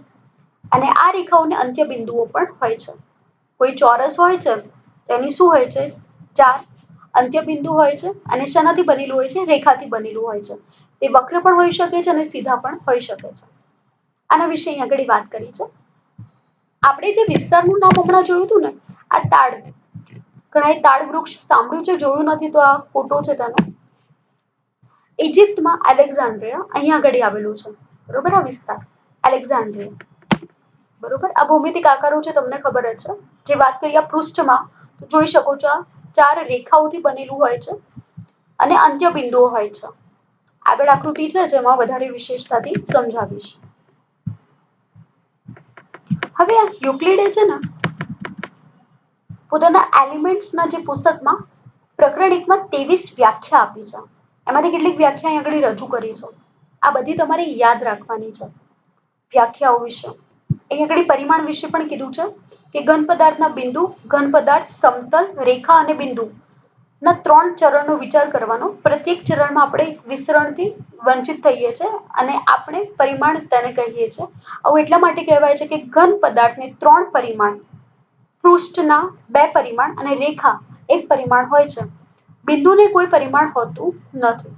અને આ રેખાઓને અંત્ય બિંદુઓ પણ હોય છે. કોઈ ચોરસ હોય છે તેની શું હોય છે? 4 અંત્ય બિંદુ હોય છે અને શેનાથી બનેલું હોય છે? રેખાથી બનેલું હોય છે. તે વક્ર પણ હોઈ શકે છે અને સીધા પણ હોઈ શકે છે. આના વિશે અહીં આગળ વાત કરી છે. આપણે જે વિસ્તારનું નામ હમણાં જોયું હતું ને, આ તાડ, ઘણાએ તાડ વૃક્ષ સાંભળ્યું છે, જોયું નથી તો આ ફોટો છે તેનો. ઇજિપ્તમાં એલેક્ઝાન્ડ્રિયા અહીં આગળ આવેલું છે, બરોબર. આ વિસ્તાર એલેક્ઝાન્ડ્રિયા, બરોબર. આ ભૌમિતિક આકારો છે, તમને ખબર જ છે. જે વાત કરી આ પૃષ્ઠમાં જોઈ શકો છો, આ 4 રેખાઓથી બનેલું હોય છે અને અંત્ય બિંદુઓ હોય છે. આગળ આકૃતિ છે જેમાં વધારે વિશેષતાથી સમજાવીશ. હવે આ યુક્લિડે છે ને પોતાના એલિમેન્ટ્સના જે પુસ્તકમાં પ્રકરણ 1માં 23 વ્યાખ્યા આપી છે. એમાંથી કેટલીક વ્યાખ્યા અહીં આગળ રજૂ કરી છે. આ બધી તમારે યાદ રાખવાની છે વ્યાખ્યાઓ વિશે. અહીં આગળ પરિમાણ વિશે પણ કીધું છે કે ઘન પદાર્થના બિંદુ, ઘન પદાર્થ, સમતલ, રેખા અને બિંદુ ના 3 ચરણનો વિચાર કરવાનો. પ્રત્યેક ચરણમાં આપણે વિસ્તરણથી વંચિત થઈએ છીએ અને આપણે પરિમાણ તેને કહીએ છીએ. આવું એટલા માટે કહેવાય છે કે ઘન પદાર્થને 3 પરિમાણ, પૃષ્ઠના 2 પરિમાણ અને રેખા 1 પરિમાણ હોય છે. બિંદુને કોઈ પરિમાણ હોતું નથી.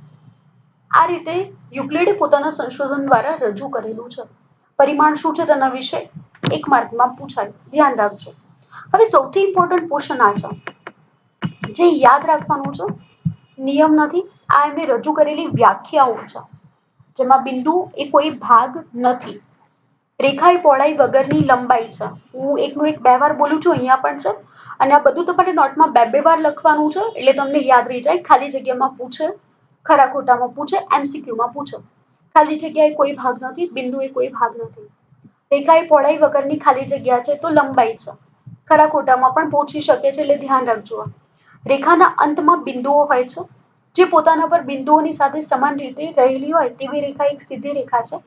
આ રીતે યુક્લિડે પોતાના સંશોધન દ્વારા રજૂ કરેલું છે. પરિમાણ શું છે તેના વિશે 1 માર્કમાં પૂછાય, ધ્યાન રાખજો. હવે સૌથી ઇમ્પોર્ટન્ટ ક્વેશ્ચન આ છે, જે યાદ રાખવાનું છે, નિયમ નથી, આ એમને રજૂ કરેલી વ્યાખ્યાઓ છે, જેમાં બિંદુ એ કોઈ ભાગ નથી, રેખા એ પહોળાઈ વગરની લંબાઈ છે. હું એકનું એક 2 વાર બોલું છું, અહીંયા પણ છે અને આ બધું તમારે નોટમાં 2 વાર લખવાનું છે એટલે તમને યાદ રહી જાય. ખાલી જગ્યામાં પૂછે, ખરા ખોટામાં પૂછે, MCQમાં પૂછે. ખાલી જગ્યાએ કોઈ ભાગ નથી, બિંદુ એ કોઈ ભાગ નથી. રેખા એ પહોળાઈ વગરની ખાલી જગ્યા છે તો લંબાઈ છે. ખરા ખોટામાં પણ પૂછી શકે છે એટલે ધ્યાન રાખજો. રેખાના અંતમાં બિંદુઓ હોય છે, જે પોતાના પર બિંદુઓની સાથે સમાન રીતે રહેલી હોય તેવી રેખા એક સીધી રેખા છે.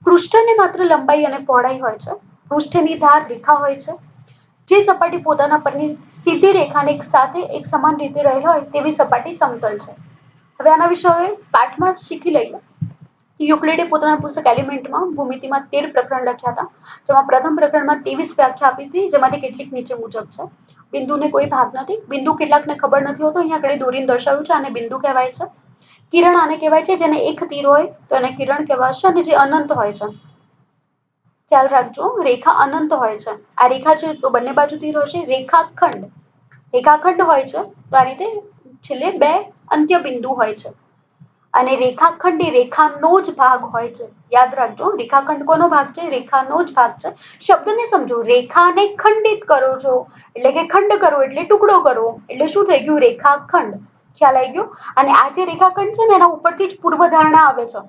પૃષ્ઠને માત્ર લંબાઈ અને પહોળાઈ હોય છે. પૃષ્ઠની ધાર રેખા હોય છે. જે સપાટી પોતાના પરની સીધી રેખાને એક સાથે એક સમાન રીતે રહેલી હોય તેવી સપાટી સમતલ છે. હવે આના વિશે હવે પાઠમાં શીખી લઈએ. યુક્લિડે પોતાના પુસ્તક એલિમેન્ટમાં ભૂમિતિમાં 13 પ્રકરણ લખ્યા હતા, જેમાં પ્રથમ પ્રકરણમાં 23 વ્યાખ્યા આપી હતી, જેમાંથી કેટલીક નીચે મુજબ છે. બિંદુને કોઈ ભાગ નથી. બિંદુ કેટલાકને ખબર નથી હોતો, અહીંયા આગળ દોરીને દર્શાવ્યું છે, આને બિંદુ કહેવાય છે. કિરણ આને કહેવાય છે, જેને એક તીર હોય તો એને કિરણ કહેવાશે અને જે અનંત હોય છે. ખ્યાલ રાખજો, રેખા અનંત હોય છે. આ રેખા છે તો બંને બાજુ તીર હશે. રેખાખંડ, રેખાખંડ હોય છે તો આ રીતે છેલ્લે 2 અંત્ય બિંદુ હોય છે અને રેખાખંડ એ રેખાનો જ ભાગ હોય છે. યાદ રાખજો, રેખાખંડ કોનો ભાગ છે? રેખાનો જ ભાગ છે. શબ્દને સમજો, રેખાને ખંડિત કરો છો એટલે કે ખંડ કરો એટલે ટુકડો કરો એટલે શું થઈ ગયું? રેખાખંડ. ખ્યાલ આવી ગયો? અને આ જે રેખાખંડ છે ને એના ઉપરથી જ પૂર્વધારણા આવે છે.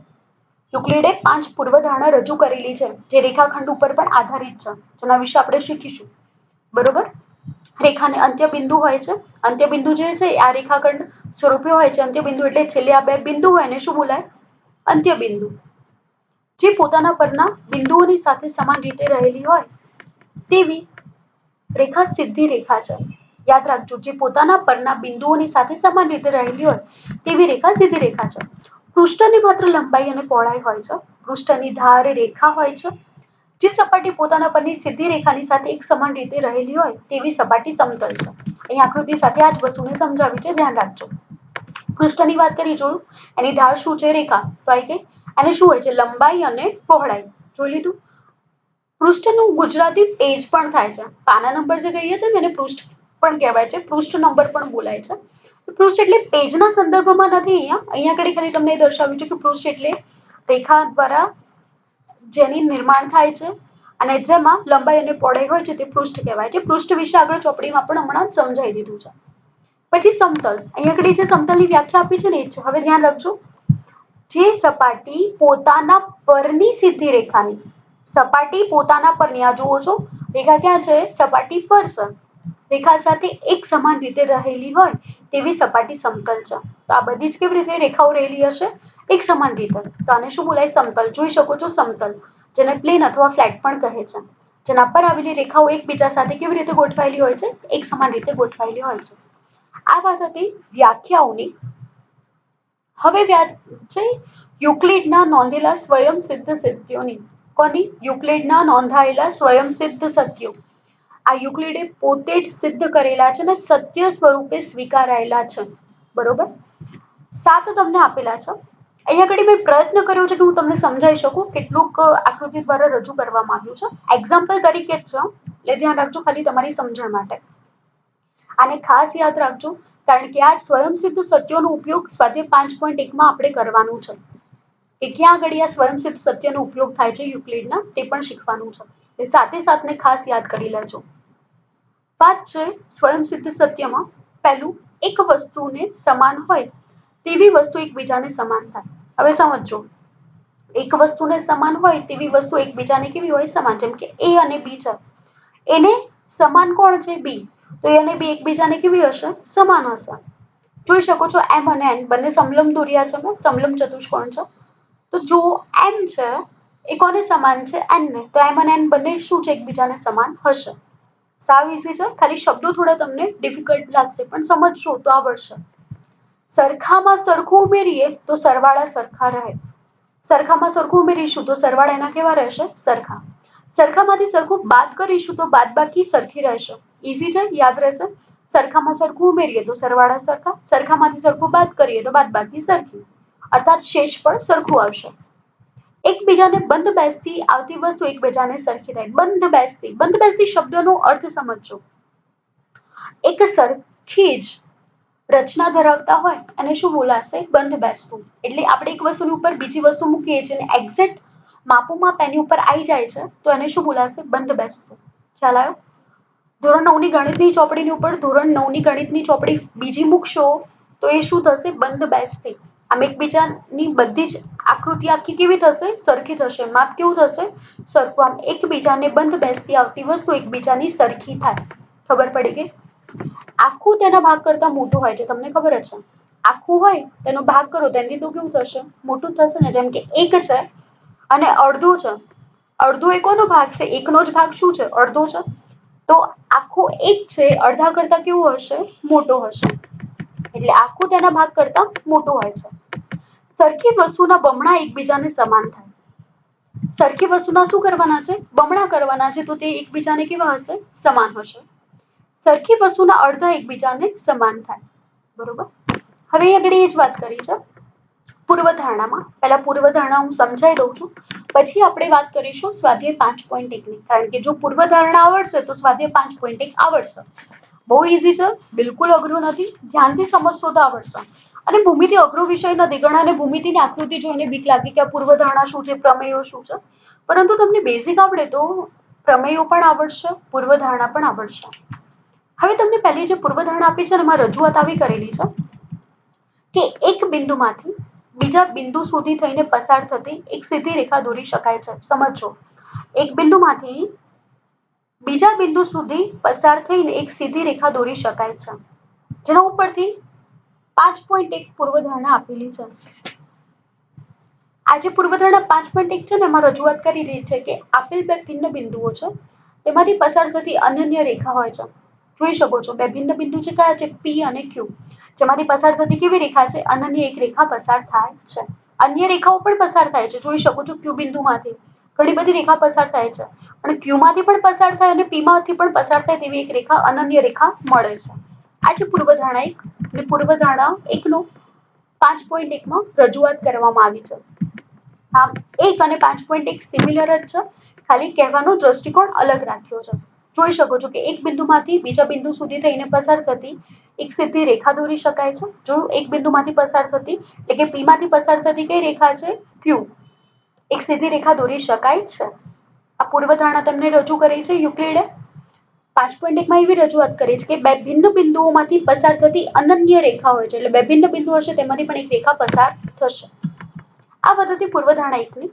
યુક્લિડે 5 પૂર્વધારણા રજૂ કરેલી છે, જે રેખાખંડ ઉપર પણ આધારિત છે, જેના વિશે આપણે શીખીશું. બરોબર. રેખાને અંત્ય બિંદુ હોય છે. અંત્ય બિંદુ જે છે આ રેખાખંડ સ્વરૂપે હોય છે. અંત્ય બિંદુ એટલે છેલ્લે આ 2 બિંદુ હોય ને શું બોલાય? અંત્ય બિંદુ. જે પોતાના પરના બિંદુઓની સાથે સમાન રીતે રહેલી હોય તેવી રેખા સીધી રેખા છે. યાદ રાખજો, જે પોતાના પરના બિંદુઓની સાથે સમાન રીતે રહેલી હોય તેવી રેખા સીધી રેખા છે. પૃષ્ઠની માત્ર લંબાઈ અને પહોળાઈ હોય છે. પૃષ્ઠની ધાર રેખા હોય છે. જે સપાટી પોતાના પરની સીધી રેખાની સાથે એક સમાન રીતે રહેલી હોય તેવી સપાટી સમતલ છે. અહીં આકૃતિ સાથે આ જ વસ્તુને સમજાવી છે, ધ્યાન રાખજો. પૃષ્ઠની વાત કરી, જોયું, એની ધાર શું છે? રેખા. તો આવી ગઈ. અને શું હોય છે? લંબાઈ અને પહોળાઈ. જોઈ લીધું. પૃષ્ઠનું ગુજરાતી પેજ પણ થાય છે. પાના નંબર જે કહીએ છીએ ને એને પૃષ્ઠ પણ કહેવાય છે, પૃષ્ઠ નંબર પણ બોલાય છે. પૃષ્ઠ એટલે પેજના સંદર્ભમાં નથી. અહીંયા આગળ ખાલી તમને દર્શાવ્યું છે કે પૃષ્ઠ એટલે રેખા દ્વારા જેની નિર્માણ થાય છે અને જેમાં લંબાઈ અને પહોળાઈ હોય છે તે પૃષ્ઠ કહેવાય છે. પૃષ્ઠ વિશે આગળ ચોપડીમાં પણ હમણાં સમજાવી દીધું છે. પછી સમતલ. અહીંયા આગળ જે સમતલની વ્યાખ્યા આપી છે ને એ છે. હવે ધ્યાન રાખજો, જે સપાટી પોતાના પરની સીધી રેખાની, સપાટી પોતાના પરની, આ જુઓ છો રેખા ક્યાં છે? સપાટી પર છે. રેખા સાથે એક સમાન રીતે રહેલી હોય તેવી સપાટી સમતલ છે. તો આ બધી જ કેવી રીતે રેખાઓ રહેલી હશે? એક સમાન રીતે. તો આને શું બોલાય? સમતલ. જોઈ શકો છો સમતલ, જેને પ્લેન અથવા ફ્લેટ પણ કહે છે. જેના પર આવેલી રેખાઓ એકબીજા સાથે કેવી રીતે ગોઠવાયેલી હોય છે? એક સમાન રીતે ગોઠવાયેલી હોય છે. આ વાત હતી વ્યાખ્યાઓની. હવે છે યુક્લિડના નોંધેલા સ્વયંસિદ્ધ સત્યોની. કોની? યુક્લિડના નોંધાયેલા સ્વયંસિદ્ધ સત્યો. આ યુક્લિડે પોતે જ સિદ્ધ કરેલા છે અને સત્ય સ્વરૂપે સ્વીકારાયેલા છે. બરોબર? 7 તમને આપેલા છે. અહીંયા આગળ મેં પ્રયત્ન કર્યો છે કે હું તમને સમજાવી શકું, કેટલુંક આકૃતિ દ્વારા રજૂ કરવામાં આવ્યું છે. એક્ઝામ્પલ તરીકે જ છે, એટલે ધ્યાન રાખજો, ખાલી તમારી સમજણ માટે. આને ખાસ યાદ રાખજો, કારણ કે આ સ્વયંસિદ્ધ સત્યોનો ઉપયોગ સ્વાધ્યાય 5.1 માં આપણે કરવાનું છે. કે ક્યાં આગળ આ સ્વયંસિદ્ધ સત્યનો ઉપયોગ થાય છે યુક્લિડના, તે પણ શીખવાનું છે. એટલે સાથે સાથને ખાસ યાદ કરી લેજો. વાત છે સ્વયંસિદ્ધ સત્યમાં. પહેલું, એક વસ્તુને સમાન હોય તેવી વસ્તુ એકબીજાને સમાન થાય. હવે સમજો, એક વસ્તુને સમાન હોય તેવી વસ્તુ એકબીજાને કેવી હોય? સમાન. જેમ કે એ અને બી છે, એને સમાન કોણ છે? બી. તો એ અને બી એકબીજાને કેવી હશે? સમાન હશે. જોઈ શકો છો એમ અને એન બંને સમલંબ દોર્યા છે ને, સમલંબ ચતુષ્કોણ છે. તો જો એમ છે એ કોને સમાન છે? એન ને. તો એમ અને એન બંને શું છે? એકબીજાને સમાન હશે. સાવ ઈઝી છે. ખાલી શબ્દો થોડા તમને ડિફિકલ્ટ લાગશે, પણ સમજશો તો આવડશે. સરખામાં સરખું ઉમેરીએ તો સરવાળા સરખા રહે. સરખામાં સરખું ઉમેરીશું તો સરવાળા એના કેવા રહેશે? સરખા. સરખામાંથી સરખું બાદ કરીશું તો બાદબાકી સરખી રહેશે. ઈઝી છે, યાદ રહેશે. સરખામાં સરખું ઉમેરીએ તો સરવાળા સરખા, સરખામાંથી સરખું બાદ કરીએ તો બાદબાકી સરખી, અર્થાત શેષ પણ સરખું આવશે. એકબીજાને બંધ બેસતી આવતી વસ્તુ એકબીજાને સરખી થાય. બંધ બેસતી. બંધ બેસતી શબ્દનો અર્થ સમજજો. એક સરખી જ રચના ધરાવતા હોય અને શું બોલાશે? બંધ બેસતું. એટલે આપણે એક વસ્તુની ઉપર બીજી વસ્તુ મૂકીએ છીએ અને એક્ઝેક્ટ માપોમાપ એની ઉપર આવી જાય છે તો એને શું બોલાશે? બંધ બેસતું. ખ્યાલ આવ્યો? ધોરણ 9 ની ગણિતની ચોપડીની ઉપર ધોરણ 9 ની ગણિતની ચોપડી બીજી મૂકશો તો એ શું થશે? બંધ બેસતી. આમ એકબીજાની બધી જ આકૃતિ આખી કેવી થશે? સરખી થશે. માપ કેવું થશે? સરખું. આમ એકબીજાને બંધ બેસતી આવતી વસ્તુ એકબીજાની સરખી થાય. ખબર પડી ગઈ? આખું તેના ભાગ કરતા મોટું હોય છે, તમને ખબર જ છે. આખું હોય તેનો ભાગ કરો તેની તો કેવું થશે? મોટું થશે ને. જેમ કે એક છે અને અડધું છે. અડધો એ કોનો ભાગ છે? એકનો જ ભાગ શું છે? અડધો છે. તો આખું એક છે અડધા કરતા કેવું હશે? મોટો હશે. એટલે આખું તેના ભાગ કરતા મોટું હોય છે. સરખી વસ્તુના બમણા એકબીજાને સમાન થાય. સરખી વસ્તુના શું કરવાના છે? બમણા કરવાના છે. તો તે એકબીજાને કેવા હશે? સમાન હશે. સરખી વસ્તુના અડધા એકબીજાને સમાન થાય. બરોબર? હવે આગળ એ જ વાત કરી છે પૂર્વધારણામાં. પહેલા પૂર્વધારણા હું સમજાઈ દઉં છું, પછી આપણે વાત કરીશું સ્વાધ્યાય 5.1 ની. કારણ કે જો પૂર્વધારણા આવડશે તો સ્વાધ્યાય 5.1 આવડશે. બહુ ઈઝી છે, બિલકુલ અઘરું નથી. ધ્યાનથી સમજશો તો આવડશે. અને ભૂમિતિ અઘરો વિષય નથી. ઘણાને ભૂમિતિની આકૃતિ જોઈને બીક લાગી કે આ પૂર્વધારણા શું છે, પ્રમેયો શું છે. પરંતુ તમને બેઝિક આવડે તો પ્રમેયો પણ આવડશે, પૂર્વધારણા પણ આવડશે. હવે તમને પહેલી જે પૂર્વધારણા આપી છે એમાં રજૂઆત આવી કરેલી છે કે એક બિંદુમાંથી બીજા બિંદુ સુધી થઈને પસાર થતી એક સીધી રેખા દોરી શકાય છે. સમજો, એક બિંદુમાંથી બીજા બિંદુ સુધી પસાર થઈને એક સીધી રેખા દોરી શકાય છે. જેના ઉપરથી 5.1 પૂર્વધારણા આપેલી છે. આજે પૂર્વધારણા 5.1 છે ને એમાં રજૂઆત કરી રહી છે કે આપેલ બે ભિન્ન બિંદુઓ છે તેમાંથી પસાર થતી અનન્ય રેખા હોય છે. જોઈ શકો છો બે ભિન્ન બિંદુ છે, કયા છે? પી અને ક્યુ. જેમાંથી પસાર થતી કેવી રેખા છે? અનન્ય એક રેખા પસાર થાય છે. અન્ય રેખાઓ પણ પસાર થાય છે. જોઈ શકો છો ક્યુ બિંદુમાંથી ઘણી બધી રેખા પસાર થાય છે. પણ ક્યુ માંથી પણ પસાર થાય અને પી માંથી પણ પસાર થાય તેવી એક રેખા અનન્ય રેખા મળે છે. આ છે પૂર્વધારણા 1 અને પૂર્વધારણા 1 નો 5.1 માં રજૂઆત કરવામાં આવી છે. આમ 1 અને 5.1 સિમિલર જ છે, ખાલી કહેવાનો દ્રષ્ટિકોણ અલગ રાખ્યો છે. જોઈ શકો છો કે એક બિંદુમાંથી બીજા બિંદુ સુધી થઈને પસાર થતી એક સીધી રેખા દોરી શકાય છે. જો એક બિંદુમાંથી પસાર થતી એટલે કે પી માંથી પસાર થતી કઈ રેખા છે? ક્યુ. એક સીધી રેખા દોરી શકાય છે. આ પૂર્વધારણા તમને રજૂ કરી છે યુક્લિડે. 5.1 માં એવી રજૂઆત કરી છે કે બે ભિન્ન બિંદુઓમાંથી પસાર થતી અનન્ય રેખા હોય છે. એટલે બે ભિન્ન બિંદુ હશે તેમાંથી પણ એક રેખા પસાર થશે. આ પદ્ધતિ પૂર્વધારણા 1 ની.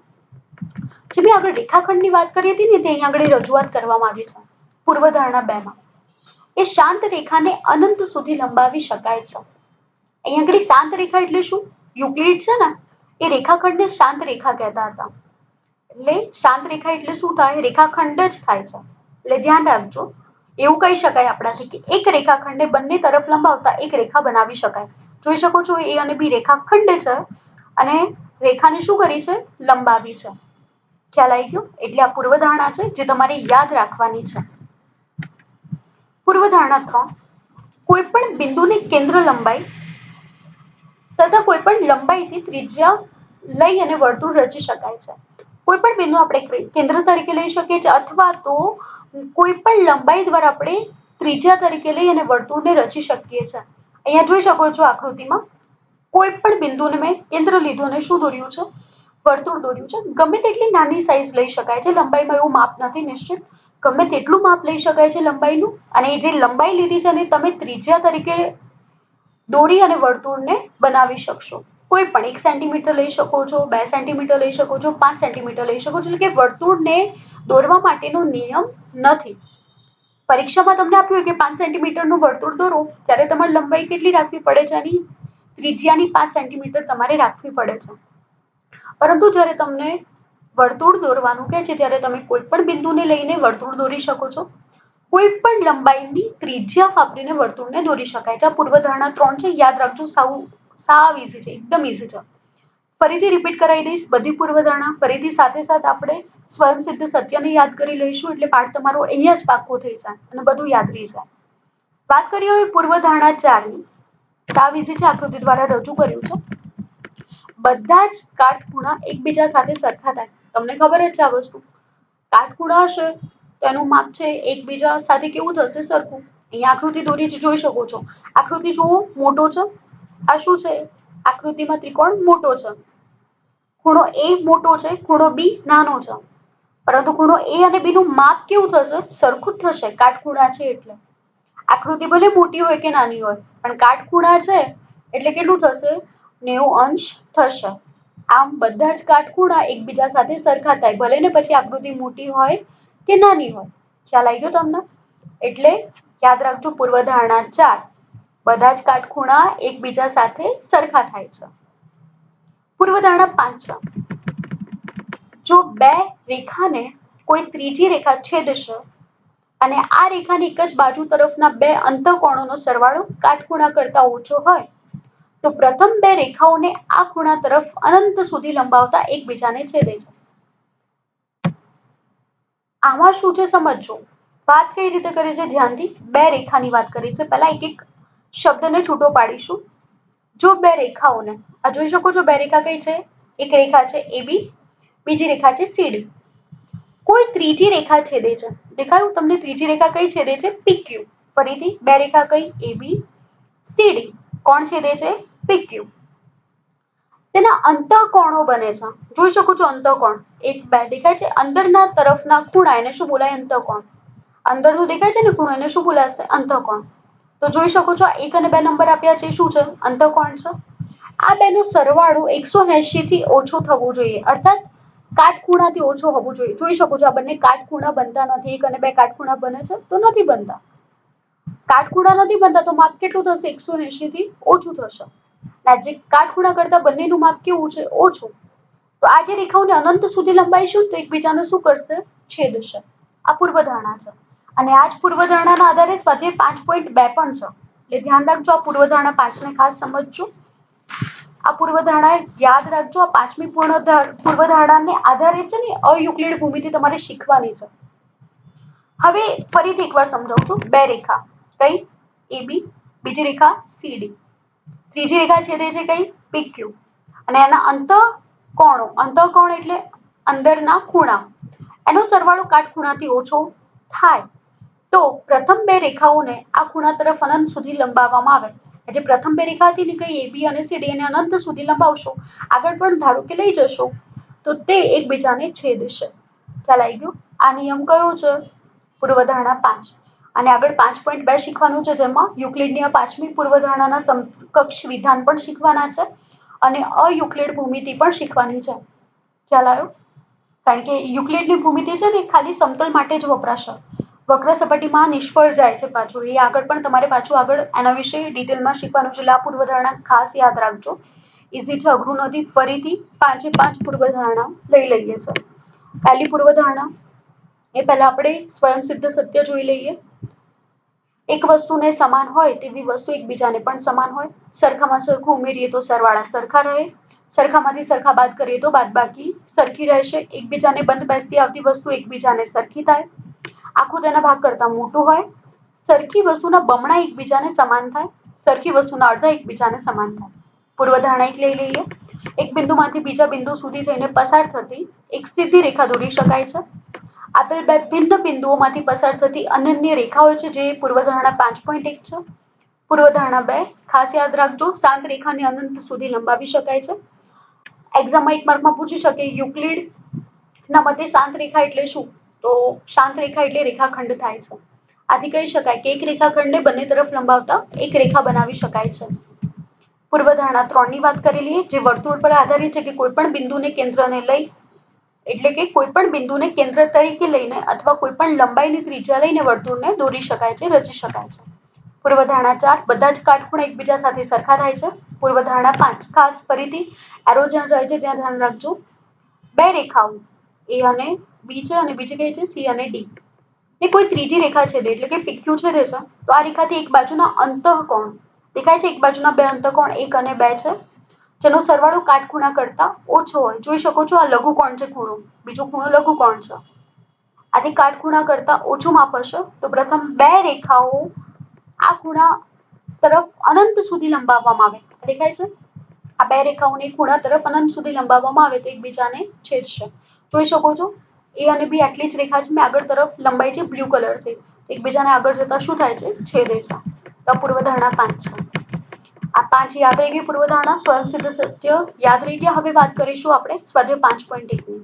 જે મેં આગળ રેખાખંડની વાત કરી હતી ને તે અહીંયા આગળ રજૂઆત કરવામાં આવી છે પૂર્વધારણા 2 માં. એ શાંત રેખાને અનંત સુધી લંબાવી શકાય છે. અહીંયા આગળ શાંત રેખા એટલે શું? યુક્લિડ છે ને એ રેખાખંડને શાંત રેખા કહેતા હતા. એટલે શાંત રેખા એટલે શું થાય? રેખાખંડ જ થાય છે. એટલે ધ્યાન રાખજો, એવું કહી શકાય આપણાથી કે એક રેખાખંડને બંને તરફ લંબાવતા એક રેખા બનાવી શકાય. જોઈ શકો છો એ અને બી રેખાખંડ છે અને રેખાને શું કરી છે? લંબાવી છે. ખ્યાલ આવી ગયો? એટલે આ પૂર્વધારણા છે જે તમારે યાદ રાખવાની છે. પૂર્વધારણા 3, કોઈ પણ બિંદુની કેન્દ્ર લંબાઈ તથા કોઈ પણ લંબાઈથી ત્રિજ્યા લઈ અને વર્તુળ રચી શકાય છે. કોઈ પણ બિંદુ આપણે કેન્દ્ર તરીકે લઈ શકીએ છીએ અથવા તો કોઈ પણ લંબાઈ દ્વારા આપણે ત્રિજ્યા તરીકે લઈ અને વર્તુળને રચી શકીએ છીએ. અહીંયા જોઈ શકો છો આકૃતિમાં કોઈ પણ બિંદુને મેં કેન્દ્ર લીધું અને શું દોર્યું છે? વર્તુળ દોર્યું છે. ગમે તેટલી નાની સાઈઝ લઈ શકાય છે. લંબાઈમાં એવું માપ નથી નિશ્ચિત. ગમે તેટલું માપ લઈ શકાય છે લંબાઈનું, અને જે લંબાઈ લીધી છે અને તમે ત્રિજ્યા તરીકે દોરી અને વર્તુળને બનાવી શકશો. કોઈ પણ 1 સેન્ટીમીટર લઈ શકો છો, 2 સેન્ટીમીટર લઈ શકો છો, 5 સેન્ટીમીટર લઈ શકો છો. એટલે કે વર્તુળને દોરવા માટેનો નિયમ નથી. પરીક્ષામાં તમને આપ્યું કે 5 સેન્ટીમીટરનું વર્તુળ દોરો ત્યારે તમારે લંબાઈ કેટલી રાખવી પડે છે? એની ત્રિજ્યાની 5 સેન્ટીમીટર તમારે રાખવી પડે છે. પરંતુ જ્યારે તમને વર્તુળ દોરવાનું કહે છે ત્યારે તમે કોઈ પણ બિંદુને લઈને વર્તુળ દોરી શકો છો. કોઈ પણ લંબાઈની ત્રિજ્યા વાપરીને વર્તુળને દોરી શકાય છે. આ પૂર્વધારણા 3 છે. યાદ રાખજો, સાવ ઈઝી છે, એકદમ ઈઝી છે. ફરીથી રિપીટ કરાવી દઈશ બધી પૂર્વધારણા. ફરીથી સાથે સાથે આપણે સ્વયંસિદ્ધ સત્યને યાદ કરી લઈશું એટલે પાઠ તમારો અહીંયા જ પાક્કો થઈ જાય અને બધું યાદ રહી જાય. વાત કરીએ હવે પૂર્વધારણા 4ની. સાવ ઈઝી છે, આકૃતિ દ્વારા રજૂ કર્યું છે. બધા જ કાટખૂણા એકબીજા સાથે સરખા થાય. તમને ખબર જ છે આ વસ્તુ. કાટખૂણા હશે તો એનું માપ છે એકબીજા સાથે કેવું થશે? સરખું. અહીંયા આકૃતિ દોરી જોઈ શકો છો. આકૃતિ જુઓ, મોટો છે. આ શું છે? આકૃતિમાં ત્રિકોણ મોટો છે. ખૂણો એ મોટો છે, ખૂણો બી નાનો છે. પરંતુ ખૂણો એ અને બી નું માપ કેવું થશે? સરખું જ થશે. કાટખૂણા છે એટલે. આકૃતિ ભલે મોટી હોય કે નાની હોય, પણ કાટખૂણા છે એટલે કેટલું થશે? 90 અંશ થશે. આમ બધા જ કાટખૂણા એકબીજા સાથે સરખા થાય, ભલે ને પછી આકૃતિ મોટી હોય કે નાની હોય. ખ્યાલ આવી ગયો તમને? એટલે યાદ રાખજો પૂર્વધારણા 4, બધા જ કાટખૂણા એકબીજા સાથે સરખા થાય છે. પૂર્વધારણા 5 છે. જો બે રેખાને કોઈ ત્રીજી રેખા છેદશે અને આ રેખાની એક જ બાજુ તરફના બે અંતઃકોણોનો સરવાળો કાટખૂણા કરતા ઓછો હોય તો પ્રથમ બે રેખાઓને આ ખૂણા તરફ અનંત સુધી લંબાવતા એકબીજાને છેદે છે. આમાં શું છે સમજજો. વાત કઈ રીતે કરી છે? ધ્યાનથી બે રેખાની વાત કરી છે. પહેલા એક એક શબ્દને છૂટો પાડીશું. જો બે રેખાઓને, આ જોઈ શકો છો બે રેખા કઈ છે? એક રેખા છે AB, બીજી રેખા છે CD. કોઈ ત્રીજી રેખા છેદે છે. દેખાયું તમને? ત્રીજી રેખા કઈ છેદે છે? PQ. ફરીથી બે રેખા કઈ? AB, CD. કોણ છેદે છે? PQ. તેના અંતઃકોણો બને છે. જોઈ શકો છો અંતઃકોણ. એક બે દેખાય છે. અંદરના તરફના ખૂણા એને શું બોલાય? અંતઃકોણ. અંદરનું દેખાય છે ને ખૂણો, એને શું બોલાશે? અંતઃકોણ. તો જોઈ શકો છો 1 અને 2 નંબર આપ્યા છે, શું છે? અંતઃકોણ છે. આ બેનો સરવાળો 180 થી ઓછો થવો જોઈએ, અર્થાત કાટખૂણાથી ઓછો હોવો જોઈએ. જોઈ શકો છો આ બંને કાટખૂણા બનતા નથી. 1 અને 2 કાટખૂણા બને છે તો નથી બનતા. કાટખૂણા નથી બનતા તો માપ કેટલું થશે? 180 થી ઓછું થશે. જે કાટખૂણા કરતા બંનેનું માપ કેવું છે? ઓછું. તો આ જે રેખાઓને અનંત સુધી લંબાઈશું તો એકબીજાને શું કરશે? છેદશે. આ પૂર્વધારણા છે. અને આ જ પૂર્વધારણાના આધારે સ્વાધ્યાય 5.2 પણ છે. એટલે ધ્યાન રાખજો, આ પૂર્વધારણા 5 ને ખાસ સમજજો. આ પૂર્વધારણા યાદ રાખજો. આ 5મી પૂર્વધારણાને આધારે છે ને અયુક્લિડ ભૂમિતિ તમારે શીખવાની છે. હવે ફરીથી એકવાર સમજાવું છું. બે રેખા કઈ? AB, બીજી રેખા CD. ત્રીજી રેખા છેદે છે કઈ? PQ. અને એના અંતઃકોણ એટલે અંદરના ખૂણા, એનો સરવાળો કાટખૂણાથી ઓછો થાય તો પ્રથમ બે રેખાઓને આ ખૂણા તરફ અનંત સુધી લંબાવવામાં આવે. જે પ્રથમ બે રેખા હતી ને કઈ? AB અને CD, એને અનંત સુધી લંબાવશો. આગળ પણ ધારો કે લઈ જશો તો તે એકબીજાને છેદશે. ખ્યાલ આવી ગયો? આ નિયમ કયો છે? પૂર્વધારણા 5. અને આગળ 5.2 શીખવાનું છે, જેમાં યુક્લિડની આ 5મી પૂર્વધારણાના સમકક્ષ વિધાન પણ શીખવાના છે અને અયુક્લિડ ભૂમિતિ પણ શીખવાની છે. ખ્યાલ આવ્યો? કારણ કે યુક્લિડની ભૂમિતિ છે ને ખાલી સમતલ માટે જ વપરાશે. વક્ર સપાટીમાં નિષ્ફળ જાય છે પાછું. એ આગળ પણ તમારે પાછું આગળ એના વિશે ડિટેલમાં શીખવાનું છે. એટલે આ પૂર્વધારણા ખાસ યાદ રાખજો. ઇઝી છે, અઘરું નથી. ફરીથી 5 પૂર્વધારણા લઈ લઈએ છે. પહેલી પૂર્વધારણા એ પહેલા આપણે સ્વયંસિદ્ધ સત્ય જોઈ લઈએ. એક વસ્તુને સમાન હોય તેવી વસ્તુ એકબીજાને પણ સમાન હોય. સરખામાં સરખું ઉમેરીએ તો સરવાળા સરખા રહે. સરખામાંથી સરખા બાદ કરીએ તો બાદબાકી સરખી રહેશે. એકબીજાને બંધ બેસતી આવતી વસ્તુ એકબીજાને સરખી થાય. આખું તેના ભાગ કરતા મોટું હોય. સરખી વસ્તુના બમણા એકબીજાને સમાન થાય. સરખી વસ્તુના અડધા એકબીજાને સમાન થાય. પૂર્વધારણા એક લઈ લઈએ. એક બિંદુમાંથી બીજા બિંદુ સુધી થઈને પસાર થતી એક સીધી રેખા દોરી શકાય છે. આપેલ બે ભિન્ન બિંદુઓમાંથી પસાર થતી અનન્ય રેખાઓ છે, જે પૂર્વધારણા 5.1 છે. પૂર્વધારણા 2 ખાસ યાદ રાખજો. શાંત રેખાને અનંત સુધી લંબાવી શકાય છે. એક્ઝામમાં 1 માર્કમાં પૂછી શકે, યુક્લિડના મતે શાંત રેખા એટલે શું? તો શાંત રેખા એટલે રેખાખંડ થાય છે. આથી કહી શકાય કે એક રેખાખંડને બંને તરફ લંબાવતા એક રેખા બનાવી શકાય છે. પૂર્વધારણા 3 ની વાત કરી લઈએ, જે વર્તુળ પર આધારિત છે કે કોઈ પણ બિંદુને કેન્દ્રને લઈ, એટલે કે કોઈ પણ બિંદુને કેન્દ્ર તરીકે લઈને અથવા કોઈ પણ લંબાઈની ત્રિજ્યા લઈને વર્તુળને દોરી શકાય છે, રચી શકાય છે. પૂર્વધારણા 4 બધા જ કાટખૂણા એકબીજા સાથે સરખા થાય છે. પૂર્વધારણા 5 ખાસ ફરીથી એરો જ્યાં જાય છે ત્યાં ધ્યાન રાખજો. બે રેખાઓ એ અને બી છે અને બીજી કઈ છે સી અને ડી. એ કોઈ ત્રીજી રેખા છેદે એટલે કે PQ છેદે છે, તો આ રેખાથી એક બાજુના અંતઃકોણ દેખાય છે. એક બાજુના બે અંતઃકોણ 1 અને 2 છે, જેનો સરવાળો કાટખૂણા કરતા ઓછો હોય. જોઈ શકો છો, આ લઘુકોણ છે ખૂણો, બીજો ખૂણો લઘુકોણ છે. આથી કાટખૂણા કરતા ઓછું માપ હશે. તો પ્રથમ બે રેખાઓ આ ખૂણા તરફ અનંત સુધી લંબાવવામાં આવે. દેખાય છે? આ બે રેખાઓને ખૂણા તરફ અનંત સુધી લંબાવવામાં આવે તો એકબીજાને છેદશે. જોઈ શકો છો, એ અને બી આટલી જ રેખા છે, મેં આગળ તરફ લંબાઈ છે બ્લુ કલરથી. એકબીજાને આગળ જતા શું થાય છે? છેદે છે. તો પૂર્વધારણા 5 છે. આ 5 યાદ રહી ગઈ પૂર્વધારણા. સ્વયંસિદ્ધ સત્ય યાદ રહી ગયા. હવે વાત કરીશું આપણે સ્વાધ્યાય 5.1 ની.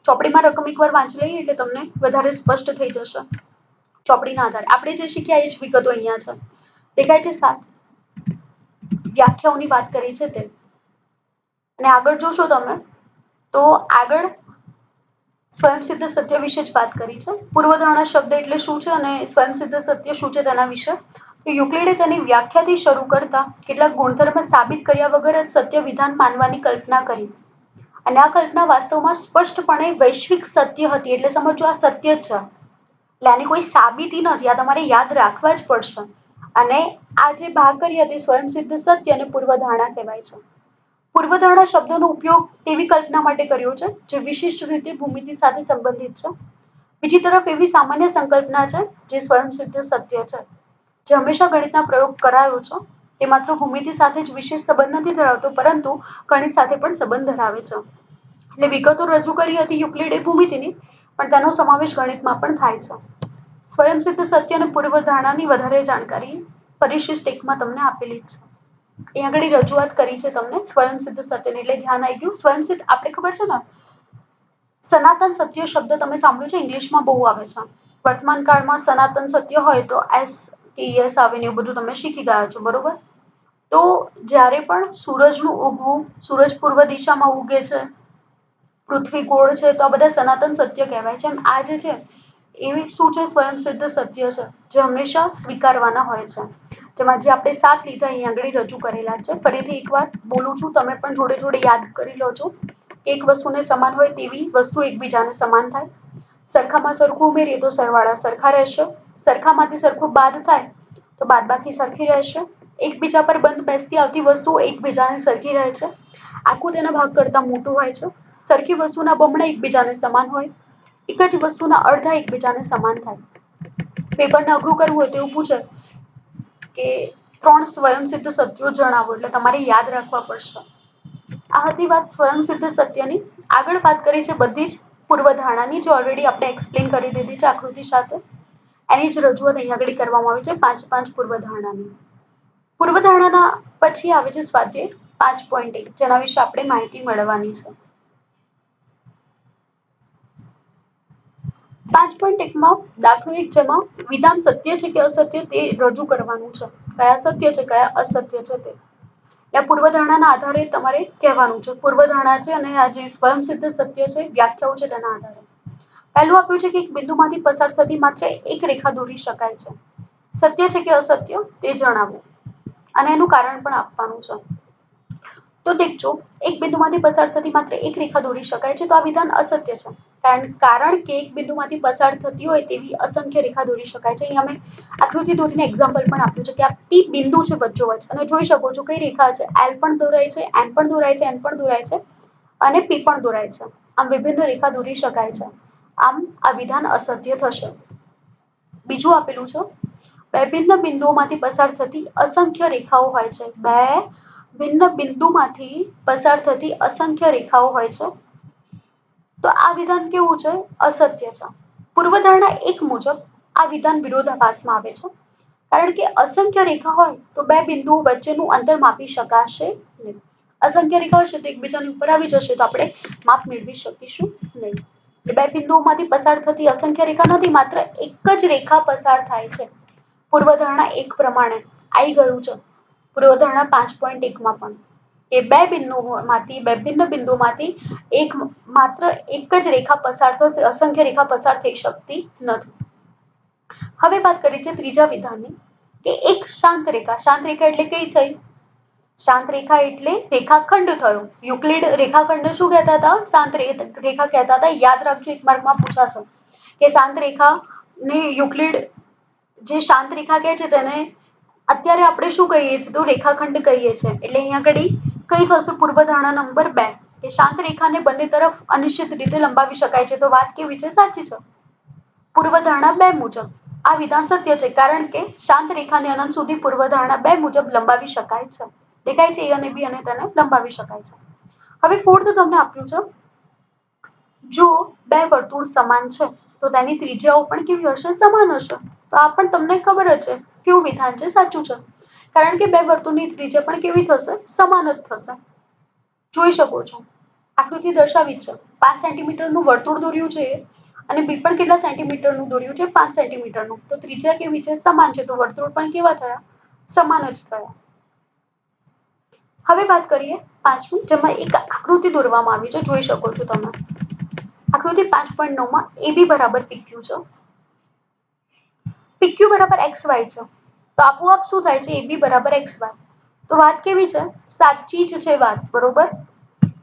ચોપડીમાં રકમ એકવાર વાંચી લઈએ એટલે તમને વધારે સ્પષ્ટ થઈ જશે. ચોપડીના આધારે આપણે જે શીખ્યા એ જ વિગતો અહીંયા છે. દેખાય છે 7 વ્યાખ્યાઓની વાત કરી છે તે. અને આગળ જોશો તમે તો આગળ સ્વયંસિદ્ધ સત્ય વિશે જ વાત કરી છે. પૂર્વધારણા શબ્દ એટલે શું છે અને સ્વયંસિદ્ધ સત્ય શું છે તેના વિશે. તો યુક્લિડે તેની વ્યાખ્યાથી શરૂ કરતા કેટલાક ગુણધર્મ સાબિત કર્યા વગર જ સત્ય વિધાન માનવાની કલ્પના કરી. અને આ કલ્પના વાસ્તવમાં સ્પષ્ટપણે વૈશ્વિક સત્ય હતી. એટલે સમજો આ સત્ય જ છે. એટલે આની કોઈ સાબિતી નથી. આ તમારે યાદ રાખવા જ પડશે. અને આ જે ભાગ કરી હતી સ્વયંસિદ્ધ સત્ય અને પૂર્વધારણા કહેવાય છે. પૂર્વધારણા શબ્દનો ઉપયોગ તેવી કલ્પના માટે કર્યો છે જે વિશિષ્ટ રીતે ભૂમિતિ સાથે સંબંધિત છે. બીજી તરફ એવી સામાન્ય સંકલ્પના છે જે સ્વયંસિદ્ધ સત્ય છે. જે હંમેશા ગણિતના પ્રયોગ કરાયો છે તે માત્ર ભૂમિતિ સાથે જ વિશેષ સંબંધ નથી ધરાવતો, પરંતુ ગણિત સાથે પણ સંબંધ ધરાવે છે. એટલે વિગતો રજૂ કરી હતી યુક્લિડે ભૂમિતિની, પણ તેનો સમાવેશ ગણિતમાં પણ થાય છે. સ્વયંસિદ્ધ સત્ય અને પૂર્વધારણાની વધારે જાણકારી પરિશિષ્ટ 1માં તમને આપેલી જ છે. અહીંયા આગળ રજૂઆત કરી છે તમને સ્વયંસિદ્ધ સત્યની, એટલે ધ્યાન આવી ગયું. સ્વયંસિદ્ધ આપણે ખબર છે ને, સનાતન સત્ય શબ્દ તમે સાંભળ્યો છે, ઇંગ્લિશમાં બહુ આવે છે. વર્તમાન કાળમાં સનાતન સત્ય હોય તો STS આવે ને એવું બધું તમે શીખી ગયા છો, બરોબર? તો જ્યારે પણ સૂરજનું ઉગવું, સૂરજ પૂર્વ દિશામાં ઉગે છે, પૃથ્વી ગોળ છે, તો આ બધા સનાતન સત્ય કહેવાય છે. આ જે છે એ શું છે? સ્વયંસિદ્ધ સત્ય છે, જે હંમેશા સ્વીકારવાના હોય છે. જેમાં જે આપણે 7 લીધા અહીંયા આગળ રજૂ કરેલા છે. ફરીથી એકવાર બોલું છું, તમે પણ જોડે જોડે યાદ કરી લો છો. એક વસ્તુને સમાન હોય તેવી વસ્તુ એકબીજાને સમાન થાય. સરખામાં સરખું ઉમેરીએ તો સરવાળા સરખા રહેશે. સરખામાંથી સરખું બાદ થાય તો બાદબાકી સરખી રહેશે. એકબીજા પર બંધ બેસતી આવતી વસ્તુઓ એકબીજાને સરખી રહે છે. આખું તેના ભાગ કરતા મોટું હોય છે. સરખી વસ્તુના બમણા એકબીજાને સમાન હોય. એક જ વસ્તુના અડધા એકબીજાને સમાન થાય. પેપરને અઘરું કરવું હોય તો એવું પૂછે કે 3 સ્વયંસિદ્ધ સત્યો જણાવો, એટલે તમારે યાદ રાખવા પડશે. આ હતી વાત સ્વયંસિદ્ધ સત્યની. આગળ વાત કરી છે બધી જ પૂર્વધારણાની, જે ઓલરેડી આપણે એક્સપ્લેન કરી દીધી છે આકૃતિ સાથે. એની જ રજૂઆત અહીંયા આગળ કરવામાં આવી છે 5 પૂર્વધારણાની. પૂર્વધારણાના પછી આવે છે સ્વાધ્યાય 5.1, જેના વિશે આપણે માહિતી મેળવવાની છે. 5.1માં દાખલો 1, જેમાં વિધાન સત્ય છે કે અસત્ય તે રજૂ કરવાનું છે. કયા સત્ય છે, કયા અસત્ય છે તે. આ પૂર્વધારણાના આધારે તમારે કહેવાનું છે. પૂર્વધારણા છે અને આ જે સ્વયંસિદ્ધ સત્ય છે, વ્યાખ્યાઓ છે તેના આધારે. પહેલું આપ્યું છે કે એક બિંદુમાંથી પસાર થતી માત્ર એક રેખા દોરી શકાય છે. સત્ય છે કે અસત્ય તે જણાવો અને એનું કારણ પણ આપવાનું છે. તો દેખજો, એક બિંદુમાંથી પસાર થતી માત્ર એક રેખા દોરી શકાય છે, તો આ વિધાન અસત્ય છે. કારણ કે એક બિંદુમાંથી પસાર થતી હોય તેવી અસંખ્ય રેખા દોરી શકાય છે. અહીંયા અમે આકૃતિ દોરીને એક્ઝામ્પલ પણ આપ્યું છે કે આ P બિંદુ છે વચ્ચોવચ અને જોઈ શકો છો કઈ રેખા છે, L પણ દોરાય છે, M પણ દોરાય છે, N પણ દોરાય છે અને P પણ દોરાય છે. આમ વિભિન્ન રેખા દોરી શકાય છે. આમ આ વિધાન અસત્ય થશે. બીજું આપેલું છે, બે ભિન્ન બિંદુઓમાંથી પસાર થતી અસંખ્ય રેખાઓ હોય છે. બે ભિન્ન બિંદુમાંથી પસાર થતી અસંખ્ય રેખાઓ હોય છે. તો આ વિધાન કેવું છે? અસત્ય છે. પૂર્વધારણા 1 મુજબ આ વિધાન વિરોધાભાસમાં આવે છે. કારણ કે અસંખ્ય રેખા હોય તો બે બિંદુઓ વચ્ચેનું અંતર માપી શકાશે નહીં. અસંખ્ય રેખા હશે તો એકબીજાની ઉપર આવી જશે તો આપણે માપ મેળવી શકીશું નહીં. બે બિંદુઓમાંથી પસાર થતી અસંખ્ય રેખા નથી, માત્ર એક જ રેખા પસાર થાય છે. પૂર્વધારણા 1 પ્રમાણે આવી ગયું છે. પૂર્વધારણા 5.1 માં પણ કે બે ભિન્ન બિંદુઓમાંથી માત્ર એક જ રેખા પસાર થશે, અસંખ્ય રેખા પસાર થઈ શકતી નથી. હવે વાત કરીએ છીએ ત્રીજા વિધાનની કે એક શાંત રેખા એટલે કઈ થઈ? શાંત રેખા એટલે રેખાખંડ થયો. યુક્લિડ રેખાખંડ શું કહેતા હતા? શાંત રેખા કહેતા હતા. યાદ રાખજો, એક માર્કમાં પૂછાશે કે શાંત રેખા ને યુક્લિડ જે શાંત રેખા કહે છે તેને અત્યારે આપણે શું કહીએ છીએ? તો રેખાખંડ કહીએ છીએ. એટલે અહીંયા ઘડી કઈ થશે? પૂર્વધારણા નંબર 2 કે શાંત રેખાને બંને તરફ અનિશ્ચિત રીતે લંબાવી શકાય છે. તો વાત કેવી છે? સાચી છે. પૂર્વધારણા 2 મુજબ આ વિધાન સત્ય છે, કારણ કે શાંત રેખાને અનંત સુધી પૂર્વધારણા 2 મુજબ લંબાવી શકાય છે. દેખાય છે? A અને B અને તેને લંબાવી શકાય છે. હવે ફોર્થ તમને આપ્યું છે, જો બે વર્તુળ સમાન છે તો તેની ત્રિજ્યાઓ પણ કેવી હશે? સમાન હશે. તો આ પણ તમને ખબર જ છે કેવું વિધાન છે? સાચું છે. કારણ કે બે વર્તુળની ત્રિજ્યા પણ કેવી થશે? સમાન જ થશે. જોઈ શકો છો, આકૃતિ દર્શાવી છે. 5 સેન્ટીમીટરનું વર્તુળ દોર્યું છે અને બી પણ કેટલા સેન્ટીમીટરનું દોર્યું છે? 5 સેન્ટીમીટરનું. તો ત્રિજ્યા કેવી છે? સમાન છે. તો વર્તુળ પણ કેવા થયા? સમાન જ થયા. હવે વાત કરીએ પાંચમી, જેમાં એક આકૃતિ દોરવામાં આવી છે. જોઈ શકો છો તમે. આકૃતિ 5.9 માં AB બરાબર PQ છે. PQ બરાબર XY છે. તો આપોઆપ શું થાય છે? AB બરાબર XY. તો વાત કેવી છે? સાચી જ છે વાત, બરોબર?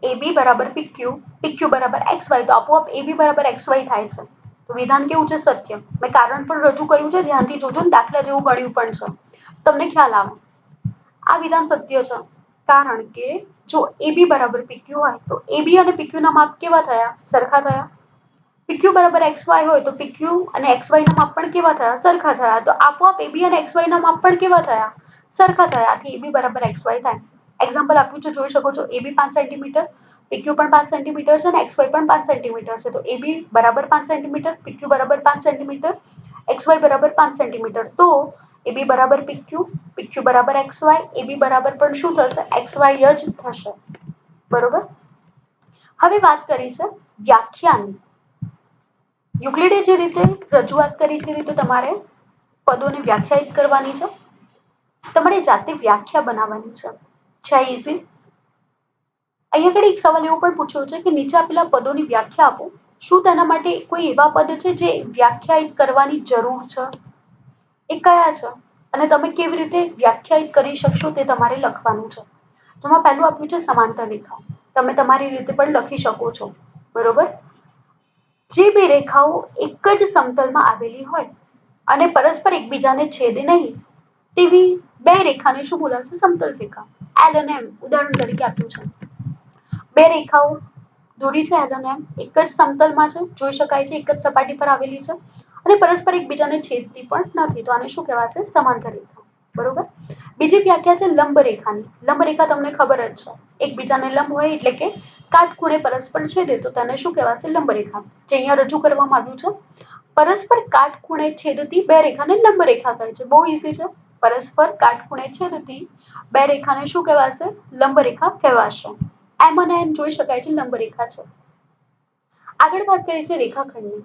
AB બરાબર PQ, PQ બરાબર XY, તો આપોઆપ AB બરાબર XY થાય છે. તો વિધાન કેવું છે? સત્ય. મેં કારણ પણ રજૂ કર્યું છે, ધ્યાનથી જોજો. દાખલા જેવું ગણ્યું પણ છે, તમને ખ્યાલ આવે. આ વિધાન સત્ય છે, કારણ કે જો AB બરાબર PQ હોય તો AB અને PQ ના માપ કેવા થયા? સરખા થયા. PQ બરાબર XY હોય તો PQ અને XY ના માપ પણ કેવા થયા? સરખા થયા. તો આપોઆપ AB અને XY ના માપ પણ કેવા થયા? સરખા થયા. આથી AB બરાબર XY થાય. એક્ઝામ્પલ આપ્યું છે, જોઈ શકો છો. AB 5 સેન્ટીમીટર, PQ પણ 5 સેન્ટીમીટર છે અને XY પણ 5 સેન્ટીમીટર છે. તો AB બરાબર 5 સેન્ટીમીટર, PQ બરાબર 5 સેન્ટીમીટર, XY બરાબર 5 સેન્ટીમીટર. તો AB બરાબર PQ, PQ બરાબર XY, AB બરાબર પણ શું થશે? XY જ થશે. બરોબર? હવે વાત કરી છે વ્યાખ્યાની. યુક્લિડે જે રીતે રજૂઆત કરી છે એ રીતે તમારે પદોને વ્યાખ્યાયિત કરવાની છે. તમારે જાતે વ્યાખ્યા બનાવવાની છે. છે ઇઝી? અહીંયા આગળ એક સવાલ એવો પણ પૂછ્યો છે કે નીચે આપેલા પદોની વ્યાખ્યા આપો. શું તેના માટે કોઈ એવા પદ છે જે વ્યાખ્યાયિત કરવાની જરૂર છે? એ કયા છે અને તમે કેવી રીતે વ્યાખ્યાયિત કરી શકશો તે તમારે લખવાનું છે. જેમાં પહેલું આપ્યું છે સમાંતર રેખા. તમે તમારી રીતે પણ લખી શકો છો. બરોબર? જે બે રેખાઓ એક જ સમતલમાં આવેલી હોય અને પરસ્પર એકબીજાને છેદે નહીં તેવી બે રેખાને શું બોલાશે? સમતલ રેખા. L અને M ઉદાહરણ તરીકે આપ્યું છે. બે રેખાઓ દોરી છે L અને M, એક જ સમતલમાં છે, જોઈ શકાય છે, એક જ સપાટી પર આવેલી છે અને પરસ્પર એકબીજાને છેદતી પણ નથી. તો આને શું કહેવાશે? સમાંતર રેખા. બરોબર? બીજી વ્યાખ્યા છે લંબ રેખાની. લંબ રેખા તમને ખબર જ છે. એકબીજાને લંબ હોય એટલે કે કાટખૂણે પરસ્પર છેદે તો તેને શું કહેવાશે? લંબ રેખા. જે અહીંયા રજૂ કરવામાં આવ્યું છે. પરસ્પર કાટખૂણે છેદતી બે રેખાને લંબ રેખા કહે છે. બહુ ઈઝી છે. પરસ્પર કાટખૂણે છેદતી બે રેખાને શું કહેવાશે? લંબ રેખા કહેવાશે. M અને N જોઈ શકાય છે, લંબ રેખા છે. આગળ વાત કરીએ છીએ રેખાખંડની.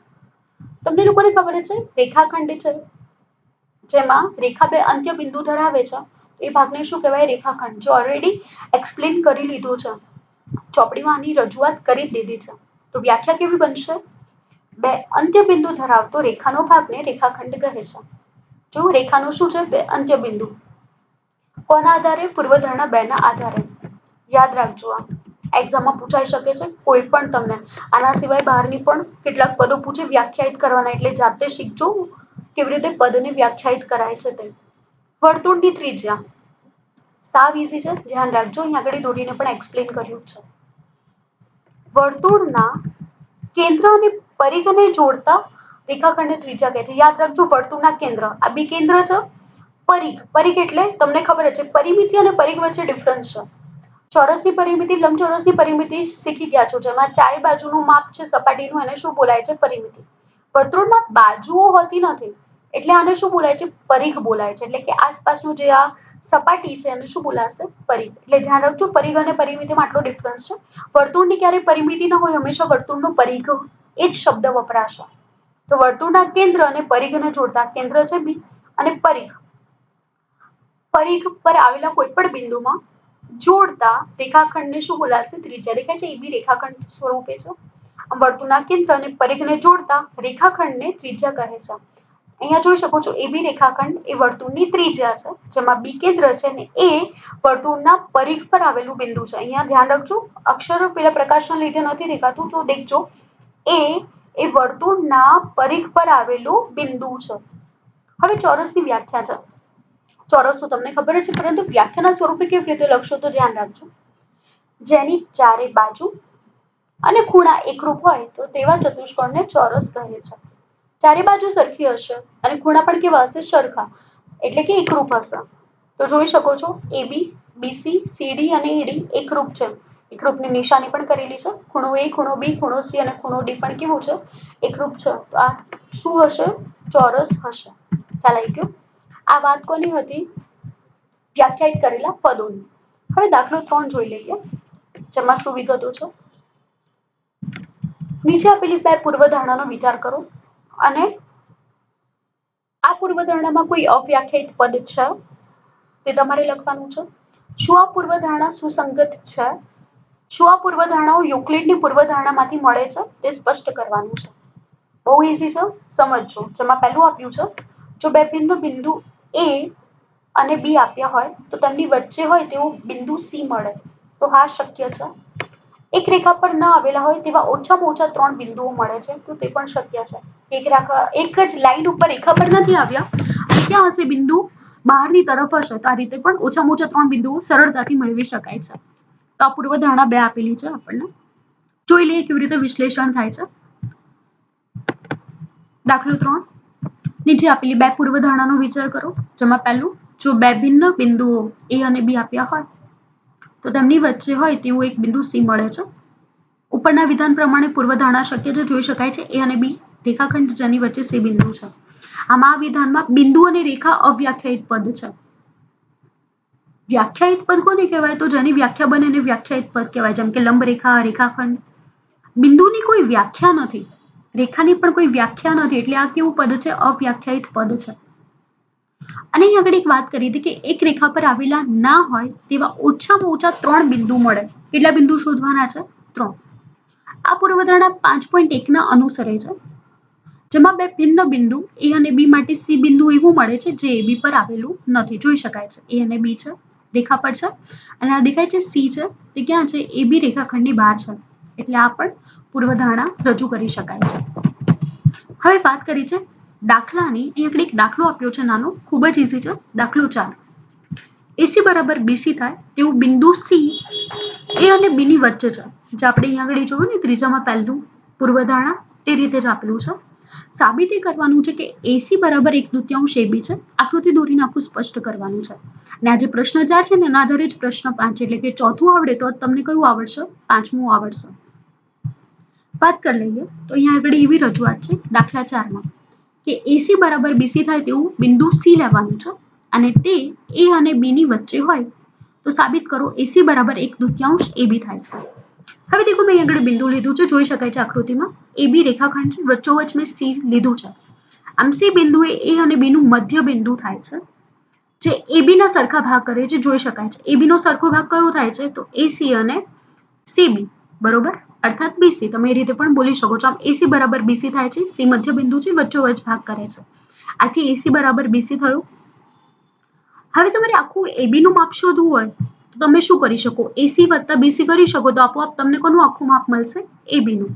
તમને લોકોને ખબર છે રેખાખંડ છે જેમાં રેખા બે અંત્ય બિંદુ ધરાવે છે, એ ભાગને શું કહેવાય? રેખાખંડ. જો ઓલરેડી એક્સપ્લેન કરી લીધું છે, ચોપડીમાં આની રજૂઆત કરી દીધી છે. તો વ્યાખ્યા કેવી બનશે? બે અંત્યબિંદુ ધરાવતો રેખાનો ભાગને રેખાખંડ કહે છે. જો રેખાનો શું છે? બે અંત્યબિંદુ. કોના આધારે? પૂર્વધારણા 2 ના આધારે. યાદ રાખજો, આ એક્ઝામમાં પૂછાઈ શકે છે. કોઈ પણ તમને આના સિવાય બહારની પણ કેટલાક પદો પૂછે, વ્યાખ્યાયિત કરવાના, એટલે જાતે શીખજો કેવી રીતે પદને વ્યાખ્યાયિત કરાય છે તે. વર્તુળની ત્રિજ્યા સાવ ઈઝી છે, ધ્યાન રાખજો. અહીં આગળ દોરીને પણ એક્સપ્લેન કર્યું છે. વર્તુળના કેન્દ્ર અને પરિઘને જોડતા રેખાખંડને ત્રિજ્યા કહે છે. યાદ રાખજો, વર્તુળના કેન્દ્ર, આ બી કેન્દ્ર છે. પરિઘ એટલે તમને ખબર છે, પરિમિતિ અને પરિઘ વચ્ચે ડિફરન્સ છે. ચોરસની પરિમિતિ, લંબચોરસની પરિમિતિ શીખી ગયા છો, જેમાં ચારે બાજુનું માપ છે સપાટીનું, એને શું બોલાય છે? પરિમિતિ. વર્તુળમાં બાજુઓ હોતી નથી, એટલે આને શું બોલાય છે? પરિઘ બોલાય છે. એટલે કે આસપાસનું જે આ સપાટી છે એને શું બોલાશે? પરિઘ. એટલે ધ્યાન રાખજો, પરિઘ અને પરિમિતિમાં આટલો ડિફરન્સ છે. વર્તુળની ક્યારે પરિમિતિ ન હોય, હંમેશા વર્તુળનો પરિઘ એ જ શબ્દ વપરાશે. તો વર્તુળના કેન્દ્ર અને પરિઘને જોડતા, કેન્દ્ર છે બી અને પરિઘ પર આવેલા કોઈ પણ બિંદુમાં જોડતા રેખાખંડને શું બોલાશે? ત્રિજ્યા. દેખાય છે? એ બી રેખાખંડ સ્વરૂપે છે. વર્તુળના કેન્દ્ર અને પરિઘને જોડતા રેખાખંડને ત્રિજ્યા કહે છે. અહીંયા જોઈ શકો છો, એ બી રેખાખંડ એ વર્તુળની ત્રિજ્યા છે, જેમાં બી કેન્દ્ર છે ને એ વર્તુળના પરિઘ પર આવેલું બિંદુ છે. અહીંયા ધ્યાન રાખજો, અક્ષરો પેલા પ્રકાશના લીધે નથી દેખાતું, તો દેખજો, એ વર્તુળના પરિઘ પર આવેલું બિંદુ છે. હવે ચોરસની વ્યાખ્યા છે. ચોરસ તો તમને ખબર છે, પરંતુ વ્યાખ્યાના સ્વરૂપે કેવી રીતે લખશો તો ધ્યાન રાખજો. જેની ચારે બાજુ અને ખૂણા એકરૂપ હોય તો તેવા ચતુષ્કોણને ચોરસ કહે છે. ચારે બાજુ સરખી હશે અને ખૂણા પણ કેવા હશે? સરખા, એટલે કે એકરૂપ હશે. તો જોઈ શકો છો, એબી, બીસી, સીડી અને ઈડી એકરૂપ છે. એકરૂપની નિશાની પણ કરેલી છે. ખૂણો એ, ખૂણો બી, ખૂણો સી અને ખૂણો ડી પણ કેવું છે? એકરૂપ છે. તો આ શું હશે? ચોરસ હશે. ખ્યાલ આવી ગયો? આ વાત કોની હતી? વ્યાખ્યાયિત કરેલા પદોની. હવે દાખલો 3 જોઈ લઈએ, જેમાં શું વિગતો છે. નીચે આપેલી બે પૂર્વધારણાનો વિચાર કરો અને આ પૂર્વધારણામાં કોઈ અવ્યાખ્યાયિત પદ છે તે તમારે લખવાનું છે. શું આ પૂર્વધારણા સુસંગત છે? શું આ પૂર્વધારણાઓ યુક્લિડની પૂર્વધારણામાંથી મળે છે? તે સ્પષ્ટ કરવાનું છે. બહુ ઈઝી છે, સમજજો. જેમાં પહેલું આપ્યું છે, જો બે બિંદુ એ અને બી આપ્યા હોય તો તેમની વચ્ચે હોય તેવું બિંદુ સી મળે, તો હા શક્ય છે. એક રેખા પર ન આવેલા હોય તેવા ઓછામાં ઓછા 3 બિંદુઓ મળે છે, તો તે પણ શક્ય છે. એક જ લાઈન ઉપર રેખા પર નથી આવ્યા અને ક્યાં હશે બિંદુ? બહારની તરફ હશે, તો આ રીતે પણ ઓછામાં ઓછા 3 બિંદુઓ સરળતાથી મેળવી શકાય છે. તો આ પૂર્વધારણા 2 આપેલી છે આપણને. જોઈ લઈએ કેવી રીતે વિશ્લેષણ થાય છે. દાખલો 3, નીચે આપેલી બે પૂર્વધારણાનો વિચાર કરો, જેમાં પહેલું, જો બે ભિન્ન બિંદુઓ એ અને બી આપ્યા હોય તો તેમની વચ્ચે હોય તેવું એક બિંદુ સી મળે છે. ઉપરના વિધાન પ્રમાણે પૂર્વધારણા શક્ય છે. જોઈ શકાય છે, એ અને બી રેખાખંડ જેની વચ્ચે સી બિંદુ છે. આમાં આ વિધાનમાં બિંદુ અને રેખા અવ્યાખ્યાયિત પદ છે. વ્યાખ્યાયિત પદ કોને કહેવાય? તો જેની વ્યાખ્યા બને એને વ્યાખ્યાયિત પદ કહેવાય. જેમ કે લંબરેખા, રેખાખંડ. બિંદુની કોઈ વ્યાખ્યા નથી, રેખાની પણ કોઈ વ્યાખ્યા નથી, એટલે આ કેવું પદ છે? અવ્યાખ્યાયિત પદ છે. અને અહીં આગળ એક વાત કરી હતી કે એક રેખા પર આવેલા ના હોય તેવા ઓછામાં ઓછા 3 બિંદુ મળે. કેટલા બિંદુ શોધવાના છે? 3. આ પૂર્વધારણા 5.1 ના અનુસરે છે, જેમાં બે ભિન્ન બિંદુ એ અને બી માટે સી બિંદુ એવું મળે છે જે એ બી પર આવેલું નથી. જોઈ શકાય છે, એ અને બી છે, રેખા પર છે, અને આ દેખાય છે સી છે, તે ક્યાં છે? એ બી રેખાખંડની બહાર છે. એટલે આ પણ પૂર્વધારણા રજૂ કરી શકાય છે. હવે વાત કરી છે દાખલાની. અહીં આગળ એક દાખલો આપ્યો છે નાનો, ખૂબ જ ઈઝી છે. દાખલો 4, એસી બરાબર બીસી થાય તેવું બિંદુ સી એ અને બી ની વચ્ચે છે. જે આપણે અહીં આગળ જોયું ને ત્રીજામાં પહેલું પૂર્વધારણા, તે રીતે જ આપેલું છે. સાબિતી કરવાનું છે કે એસી બરાબર 1/2 એબી છે. આકૃતિ દોરીને આખું સ્પષ્ટ કરવાનું છે. અને આ જે પ્રશ્ન 4 છે ને એના આધારે જ પ્રશ્ન 5, એટલે કે ચોથું આવડે તો તમને કયું આવડશે? 5મું આવડશે. વાત કરી લઈએ તો અહીંયા આગળ એવી રજૂઆત છે દાખલા 4માં કે એસી બરાબર બીસી થાય તેવું બિંદુ સી લેવાનું છે અને તે એ અને બી ની વચ્ચે હોય તો સાબિત કરો એસી બરાબર 1/2 એબી થાય છે. હવે દેખો મેં આગળ બિંદુ લીધું છે, જોઈ શકાય છે આકૃતિમાં. એબી રેખાખંડ છે, વચ્ચોવચ્ચ મેં સી લીધું છે. આમ સી બિંદુ એ અને બી નું મધ્ય બિંદુ થાય છે, જે એબી ના સરખા ભાગ કરે છે. જોઈ શકાય છે એબી નો સરખો ભાગ કયો થાય છે? તો એસી અને સીબી, બરોબર. અર્થાત બીસી. તમે એ રીતે પણ બોલી શકો છો. આમ એસી બરાબર બીસી થાય છે. સી મધ્ય બિંદુ છે, વચ્ચોવચ ભાગ કરે છે. આથી એસી બરાબર બીસી થયું. હવે તમારે આખું એબી નું માપ શોધવું હોય તો તમે શું કરી શકો? એસી વત્તા બીસી કરી શકો તો આપોઆપ તમને કોનું આખું માપ મળશે? એબી નું.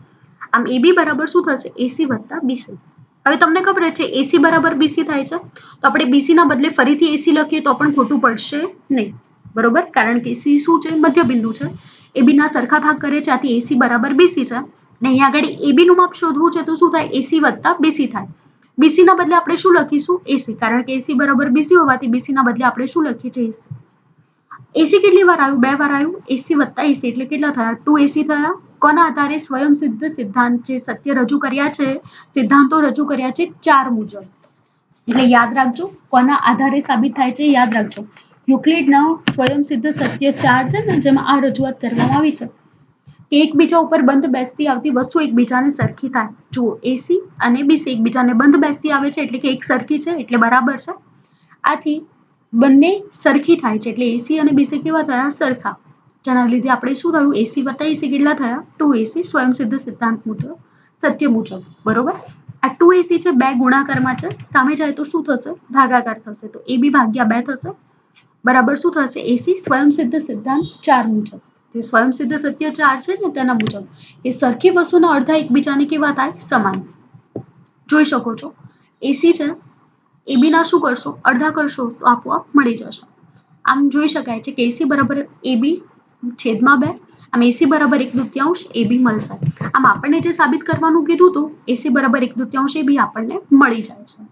આમ એબી બરાબર શું થશે? એસી વત્તા બીસી. હવે તમને ખબર છે એસી બરાબર બીસી થાય છે, તો આપણે બીસી ના બદલે ફરીથી એસી લખીએ તો પણ ખોટું પડશે નહીં. બરોબર? કારણ કે સી શું છે? મધ્ય બિંદુ છે. એબી ના સરખા ભાગ કરે છે, આથી એસી બરાબર બીસી છે. ને અહીંયા આગળ એબી નું માપ શોધવું છે તો શું થાય? એસી વત્તા બીસી થાય. બીસી ના બદલે આપણે શું લખીશું? એસી. કારણ કે એસી બરાબર બીસી હોવાથી બીસી ના બદલે આપણે શું લખીએ છીએ? એસી. એસી કેટલી વાર આવ્યું? 2 વાર આવ્યું. એસી વત્તા એસી એટલે કેટલા થયા? 2 એસી થયા. કોના આધારે? સ્વયંસિદ્ધ સિદ્ધાંત જે સત્ય રજૂ કર્યા છે, સિદ્ધાંતો રજૂ કર્યા છે 4 મુજબ. એટલે યાદ રાખજો કોના આધારે સાબિત થાય છે. યાદ રાખજો યુક્લિડના સ્વયંસિદ્ધ સત્ય 4 છે ને, જેમાં આ રજૂઆત કરવામાં આવી છે કે એકબીજા ઉપર બંધ બેસતી આવતી વસ્તુ એકબીજાને સરખી થાય. જુઓ એસી અને બીસી એકબીજાને બંધ બેસતી આવે છે એટલે કે એક સરખી છે એટલે બરાબર છે. આથી બંને સરખી થાય છે એટલે એસી અને બીસી કેવા થયા? સરખા. જેના લીધે આપણે શું થયું? એસી વત્તા એસી કેટલા થયા? 2 એસી સ્વયંસિદ્ધ સિદ્ધાંત મુજબ, સત્ય મુજબ. બરોબર? આ 2 એસી છે 2 ગુણાકારમાં છે, સામે જાય તો શું થશે? ભાગાકાર થશે. તો એબી ભાગ્યા 2 થશે. બરાબર શું થશે? એસી સ્વયંસિદ્ધ સિદ્ધાંત 4 મુજબ. જે સ્વયંસિદ્ધ સત્ય 4 છે ને તેના મુજબ એ સરખી વસ્તુના અડધા એકબીજાને કેવા થાય? સમાન. જોઈ શકો છો એસી છે, એબી ના શું કરશો? અડધા કરશો તો આપોઆપ મળી જશે. આમ જોઈ શકાય છે કે એસી બરાબર એબી છેદમાં 2. આમ એસી બરાબર 1/2 એબી મળશે. આમ આપણને જે સાબિત કરવાનું કીધું હતું એસી બરાબર 1/2 એબી આપણને મળી જાય છે.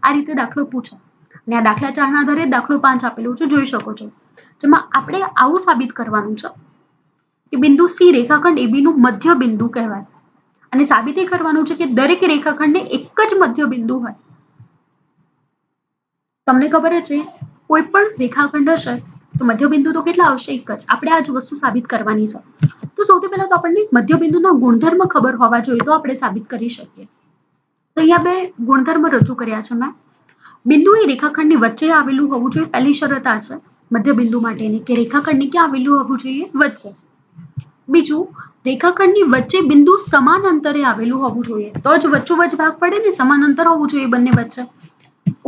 આ રીતે દાખલો પૂછો. અને આ દાખલા 4 ના આધારે દાખલો 5 આપેલું છે, જોઈ શકો છો. જેમાં આપણે આવું સાબિત કરવાનું છે કે બિંદુ સી રેખાખંડ એબી નું મધ્ય બિંદુ કહેવાય. અને સાબિતી કરવાનું છે કે દરેક રેખાખંડને એક જ મધ્ય બિંદુ હોય. તમને ખબર છે કોઈ પણ રેખાખંડ હશે તો મધ્ય બિંદુ તો કેટલા આવશે? એક જ. આપણે આ જ વસ્તુ સાબિત કરવાની છે. તો સૌથી પહેલા તો આપણને મધ્ય બિંદુના ગુણધર્મ ખબર હોવા જોઈએ તો આપણે સાબિત કરી શકીએ. તો અહીંયા 2 ગુણધર્મ રજૂ કર્યા છે મેં. બિંદુ એ રેખાખંડની વચ્ચે આવેલું હોવું જોઈએ. પહેલી શરત આ છે મધ્ય બિંદુ માટેની કે રેખાખંડની ક્યાં આવેલું હોવું જોઈએ? વચ્ચે. બીજું, રેખાખંડની વચ્ચે બિંદુ સમાન અંતરે આવેલું હોવું જોઈએ. તો જ વચ્ચોવચ ભાગ પડે ને, સમાન અંતર હોવું જોઈએ બંને વચ્ચે.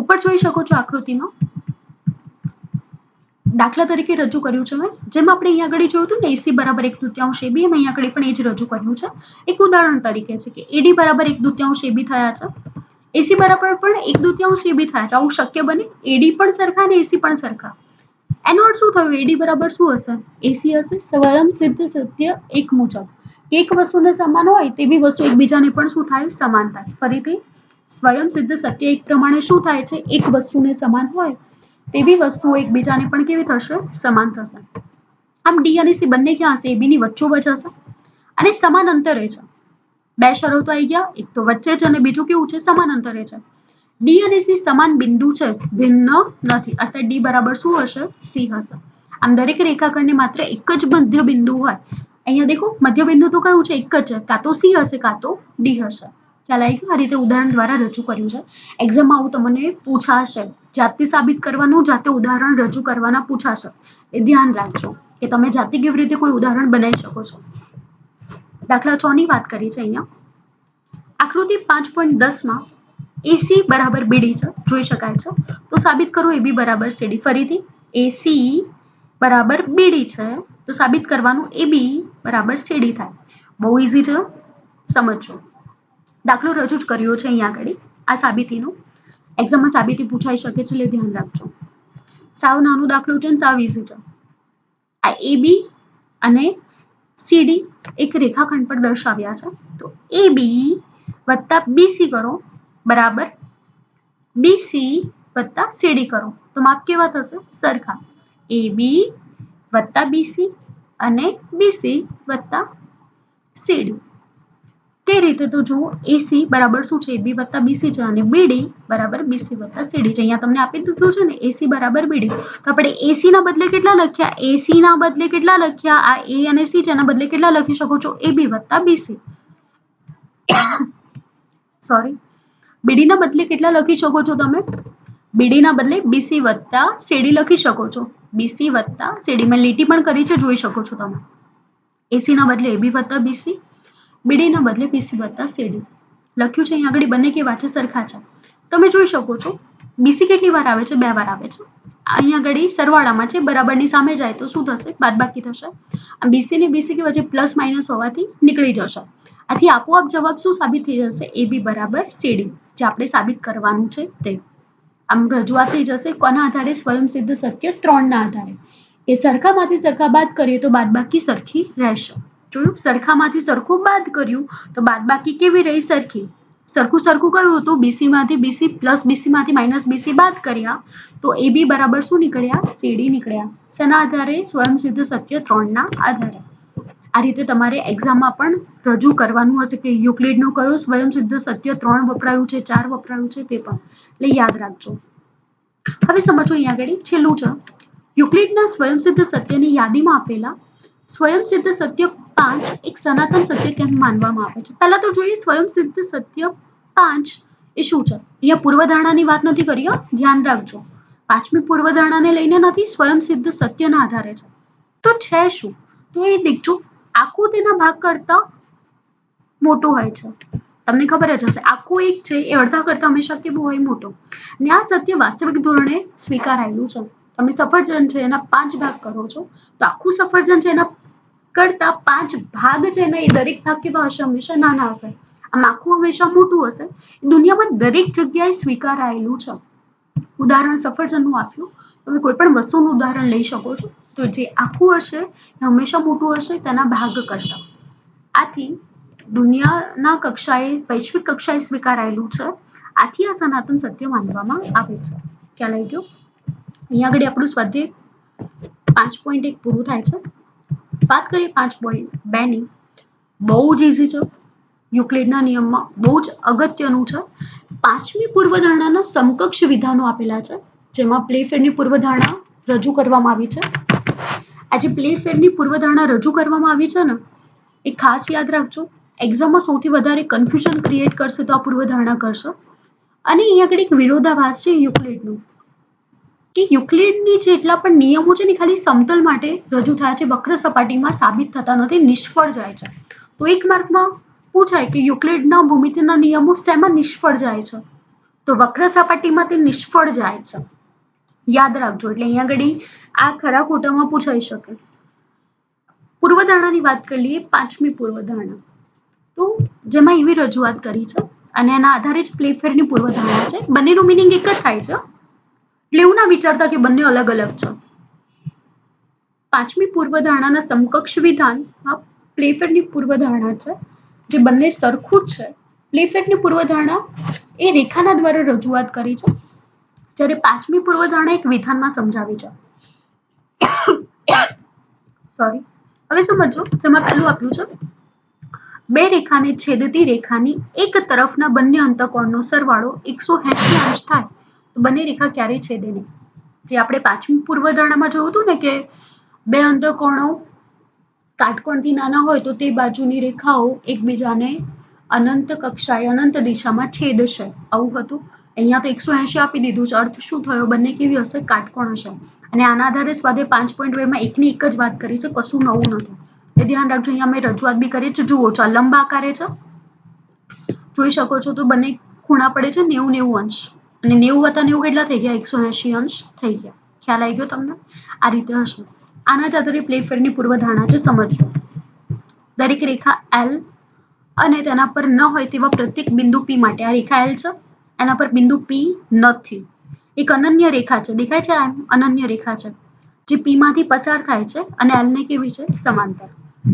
ઉપર જોઈ શકો છો આકૃતિમાં. દાખલા તરીકે રજૂ કર્યું છે મેં. જેમ આપણે અહીંયા આગળ જોયું હતું ને એસી બરાબર 1/2 એબી, એમ અહીંયા આગળ પણ એ જ રજૂ કર્યું છે. એક ઉદાહરણ તરીકે છે કે એડી બરાબર 1/2 એબી થયા છે. એસી બરાબર પણ 1/2 એબી થયા છે. આવું શક્ય બને? એડી પણ સરખા અને એસી પણ સરખા. એનો અર્થ શું થયું? એડી બરાબર શું હશે? એસી હશે. સ્વયંસિદ્ધ સત્ય 1 મુજબ એક વસ્તુને સમાન હોય તેવી વસ્તુ એકબીજાને પણ શું થાય? સમાન થાય. ફરીથી સ્વયંસિદ્ધ સત્ય 1 પ્રમાણે શું થાય છે? એક વસ્તુને સમાન હોય તેવી વસ્તુઓ એકબીજાને પણ કેવી થશે? સમાન થશે. આમ ડી અને સી બંને ક્યાં હશે? એબી ની વચ્ચોવચ હશે અને સમાન અંતરે છે. 2 શરતો આવી ગયા. એક તો વચ્ચે છે અને બીજું કેવું છે? સમાન અંતરે છે. ડી અને સી સમાન બિંદુ છે, ભિન્ન નથી. અર્થાત ડી બરાબર શું હશે? સી હશે. આમ દરેક રેખાખંડને માત્ર એક જ મધ્ય બિંદુ હોય. અહીંયા દેખો મધ્ય બિંદુ તો કયું છે? એક જ છે. કાં તો સી હશે કાં તો ડી હશે. ખ્યાલ આવી ગયો? આ રીતે ઉદાહરણ દ્વારા રજૂ કર્યું છે. એક્ઝામમાં આવું તમને પૂછાશે. જાતે સાબિત કરવાનું, જાતે ઉદાહરણ રજૂ કરવાના પૂછાશે. એ ધ્યાન રાખજો કે તમે જાતે કેવી રીતે કોઈ ઉદાહરણ બનાવી શકો છો. દાખલા 6 ની વાત કરી છે અહીંયા. આકૃતિ 5.10 એસી બરાબર બીડી છે, જોઈ શકાય છે. તો સાબિત કરો એબી બરાબર સીડી. ફરીથી એસી બરાબર બીડી છે તો સાબિત કરવાનું એબી બરાબર સીડી થાય. બહુ ઇઝી છે, સમજો. દાખલો રજૂ જ કર્યો છે અહીંયા આગળ આ સાબિતીનો. એક્ઝામમાં સાબિતી પૂછાઈ શકે છે એટલે ધ્યાન રાખજો. સાવ નાનો દાખલો છે ને સાવ ઇઝી છે. આ એબી અને સીડી એક રેખાખંડ પર દર્શાવ્યા છે. તો એબી વત્તા બીસી કરો બરાબર બીસી વત્તા સીડી કરો તો માપ કેવા થશે? સરખા. એબી વત્તા બીસી અને બીસી વત્તા સીડી. કઈ રીતે? તો જુઓ એસી બરાબર શું છે? એબી વત્તા બીસી છે અને બીડી બરાબર બીસી વત્તા સીડી છે. અહીંયા તમને આપી દીધું છે ને એસી બરાબર બીડી. તો આપણે એસી ના બદલે કેટલા લખ્યા? એસી ના બદલે કેટલા લખ્યા? આ એ અને સી છે એના બદલે કેટલા લખી શકો છો? એબી વત્તા બીસી. સોરી, બીડી ના બદલે કેટલા લખી શકો છો તમે? બીડી ના બદલે બીસી વત્તા સીડી લખી શકો છો. બીસી વત્તા સીડી. મેં લીટી પણ કરી છે, જોઈ શકો છો તમે. એસી ના બદલે એબી વત્તા બીસી બીડીના બદલે બીસી વત્તા સીડી લખ્યું છે. અહીંયા આગળ બંને કેવા છે? સરખા છે. તમે જોઈ શકો છો બીસી કેટલી વાર આવે છે? 2 વાર આવે છે. અહીંયા આગળ સરવાળામાં છે, બરાબરની સામે જાય તો શું થશે? બાદબાકી થશે. બીસી ને બીસી વચ્ચે પ્લસ માઇનસ હોવાથી નીકળી જશે. આથી આપોઆપ જવાબ શું સાબિત થઈ જશે? AB બરાબર CD, જે આપણે સાબિત કરવાનું છે તે. આમ રજૂઆત થઈ જશે કોના આધારે? સ્વયંસિદ્ધ સત્ય 3 ના આધારે. કે સરખામાંથી સરખા બાદ કરીએ તો બાદબાકી સરખી રહેશે. જોયું? સરખામાંથી સરખું બાદ કર્યું તો બાદબાકી કેવી રહી? સરખી. સરખું સરખું કયું હતું? બીસી માંથી બીસી પ્લસ બીસી માંથી માઇનસ બીસી બાદ કર્યા તો AB બરાબર શું નીકળ્યા? CD નીકળ્યા. શેના આધારે? સ્વયંસિદ્ધ સત્ય 3 ના આધારે. આ રીતે તમારે એક્ઝામમાં પણ રજૂ કરવાનું હશે કે યુક્લિડનું કયું સ્વયંસિદ્ધ સત્ય 3 વપરાયું છે, 4 વપરાયું છે, તે પણ એટલે યાદ રાખજો. હવે સમજો અહીંયા આગળ છેલ્લું છે. યુક્લિડના સ્વયંસિદ્ધ સત્યની યાદીમાં આપેલા સ્વયંસિદ્ધ સત્ય 5 એક સનાતન સત્ય કેમ માનવામાં આવે છે? પહેલા તો જોઈએ સ્વયંસિદ્ધ સત્ય 5 એ શું છે? અહીંયા પૂર્વધારણાની વાત નથી કરી, ધ્યાન રાખજો. પાંચમી પૂર્વધારણાને લઈને નથી, સ્વયંસિદ્ધ સત્યના આધારે છે. તો છે શું? તો એ દીકજો આખું તેના ભાગ કરતા મોટું હોય છે. તમને ખબર જ હશે, આખું એક છે એ અડધા કરતા હંમેશા કેવું હોય? મોટું. ને આ સત્ય વાસ્તવિક ધોરણે સ્વીકારાયેલું છે. તમે સફરજન છે એના 5 ભાગ કરો છો તો આખું સફરજન છે એના કરતા 5 ભાગ છે ને એ દરેક ભાગ કેવા હશે? હંમેશા નાના હશે. આમ આખું હંમેશા મોટું હશે. દુનિયામાં દરેક જગ્યાએ સ્વીકારાયેલું છે. ઉદાહરણ સફરજનનું આપ્યું. તમે કોઈ પણ વસ્તુનું ઉદાહરણ લઈ શકો છો. તો જે આખું હશે એ હંમેશા મોટું હશે તેના ભાગ કરતા. આથી દુનિયાના કક્ષાએ, વૈશ્વિક કક્ષાએ સ્વીકારાયેલું છે. આથી આ સનાતન સત્ય માનવામાં આવે છે. ખ્યાલ આવી ગયો? અહીંયા આગળ આપણું સ્વાધ્યાય 5.1 પૂરું થાય છે. વાત કરીએ 5.2 ની. બહુ જ ઇઝી છે. યુક્લિડના નિયમમાં બહુ જ અગત્યનું છે. પાંચમી પૂર્વધારણાના સમકક્ષ વિધાનો આપેલા છે, જેમાં પ્લેફેરની પૂર્વધારણા રજૂ કરવામાં આવી છે. આ જે પ્લેફેરની પૂર્વધારણા રજૂ કરવામાં આવી છે ને, એ ખાસ યાદ રાખજો. એક્ઝામમાં સૌથી વધારે કન્ફ્યુઝન ક્રિએટ કરશે તો આ પૂર્વધારણા કરશે. અને અહીંયા આગળ એક વિરોધાભાસ છે યુક્લિડનું, કે યુક્લિડની જેટલા પણ નિયમો છે ને ખાલી સમતલ માટે રજૂ થયા છે, વક્ર સપાટીમાં સાબિત થતા નથી, નિષ્ફળ જાય છે. તો 1 માર્કમાં પૂછાય કે યુક્લિડના ભૂમિતિના નિયમો શેમાં નિષ્ફળ જાય છે? તો વક્ર સપાટીમાં તે નિષ્ફળ જાય છે. યાદ રાખજો. એટલે અહીંયા આગળ આ ખરા ખોટામાં પૂછાઈ શકે. પૂર્વધારણાની વાત કરી લઈએ. પાંચમી પૂર્વધારણા તો જેમાં એવી રજૂઆત કરી છે અને એના આધારે જ પ્લેફેરની પૂર્વધારણા છે. બંનેનું મિનિંગ એક જ થાય છે, એટલે એવું ના વિચારતા કે બંને અલગ અલગ છે. પાંચમી પૂર્વધારણાના સમકક્ષ વિધાનમાં પ્લેફેરની પૂર્વધારણા છે, જે બંને સરખું જ છે. પ્લેફેરની પૂર્વધારણા એ રેખાના દ્વારા રજૂઆત કરી છે, જ્યારે પાંચમી પૂર્વધારણા એક વિધાનમાં સમજાવી છે. સોરી. હવે સમજો, જેમાં પહેલું આપ્યું છે 2 રેખાને છેદતી રેખાની એક તરફના બંને અંતઃકોણનો સરવાળો 180 અંશ થાય તો બંને રેખા ક્યારેય છેદે નહીં. જે આપણે પાંચમી પૂર્વધારણામાં જોયું હતું ને કે 2 અંતઃકોણો કાટકોણથી નાના હોય તો તે બાજુની રેખાઓ એકબીજાને અનંત કક્ષાએ, અનંત દિશામાં છેદશે. આવું હતું. અહીંયા તો 180 આપી દીધું છે. અર્થ શું થયો? બંને કેવી હશે? કાટકોણ હશે. અને આના આધારે સ્વાધ્યાય 5.2 માં એકની એક જ વાત કરી છે, કશું નવું નથી. એ ધ્યાન રાખજો. અહીંયા મેં રજૂઆત બી કરી છે. જુઓ છો, લંબ આકારે છે, જોઈ શકો છો. તો બંને ખૂણા પડે છે 90-90 અંશ, અને 90 વત્તા 90 કેટલા થઈ ગયા? 180 અંશ થઈ ગયા. ખ્યાલ આવી ગયો તમને? આ રીતે હશે. આના જ આધારે પ્લેફેરની પૂર્વધારણા છે, સમજજો. દરેક રેખા L અને તેના પર ન હોય તેવા પ્રત્યેક બિંદુ P માટે, આ રેખા L છે, એના પર બિંદુ P નથી. એક અનન્ય રેખા છે, દેખાય છે? આ અનન્ય રેખા છે જે P માંથી પસાર થાય છે અને L ને કેવી છે? સમાંતર.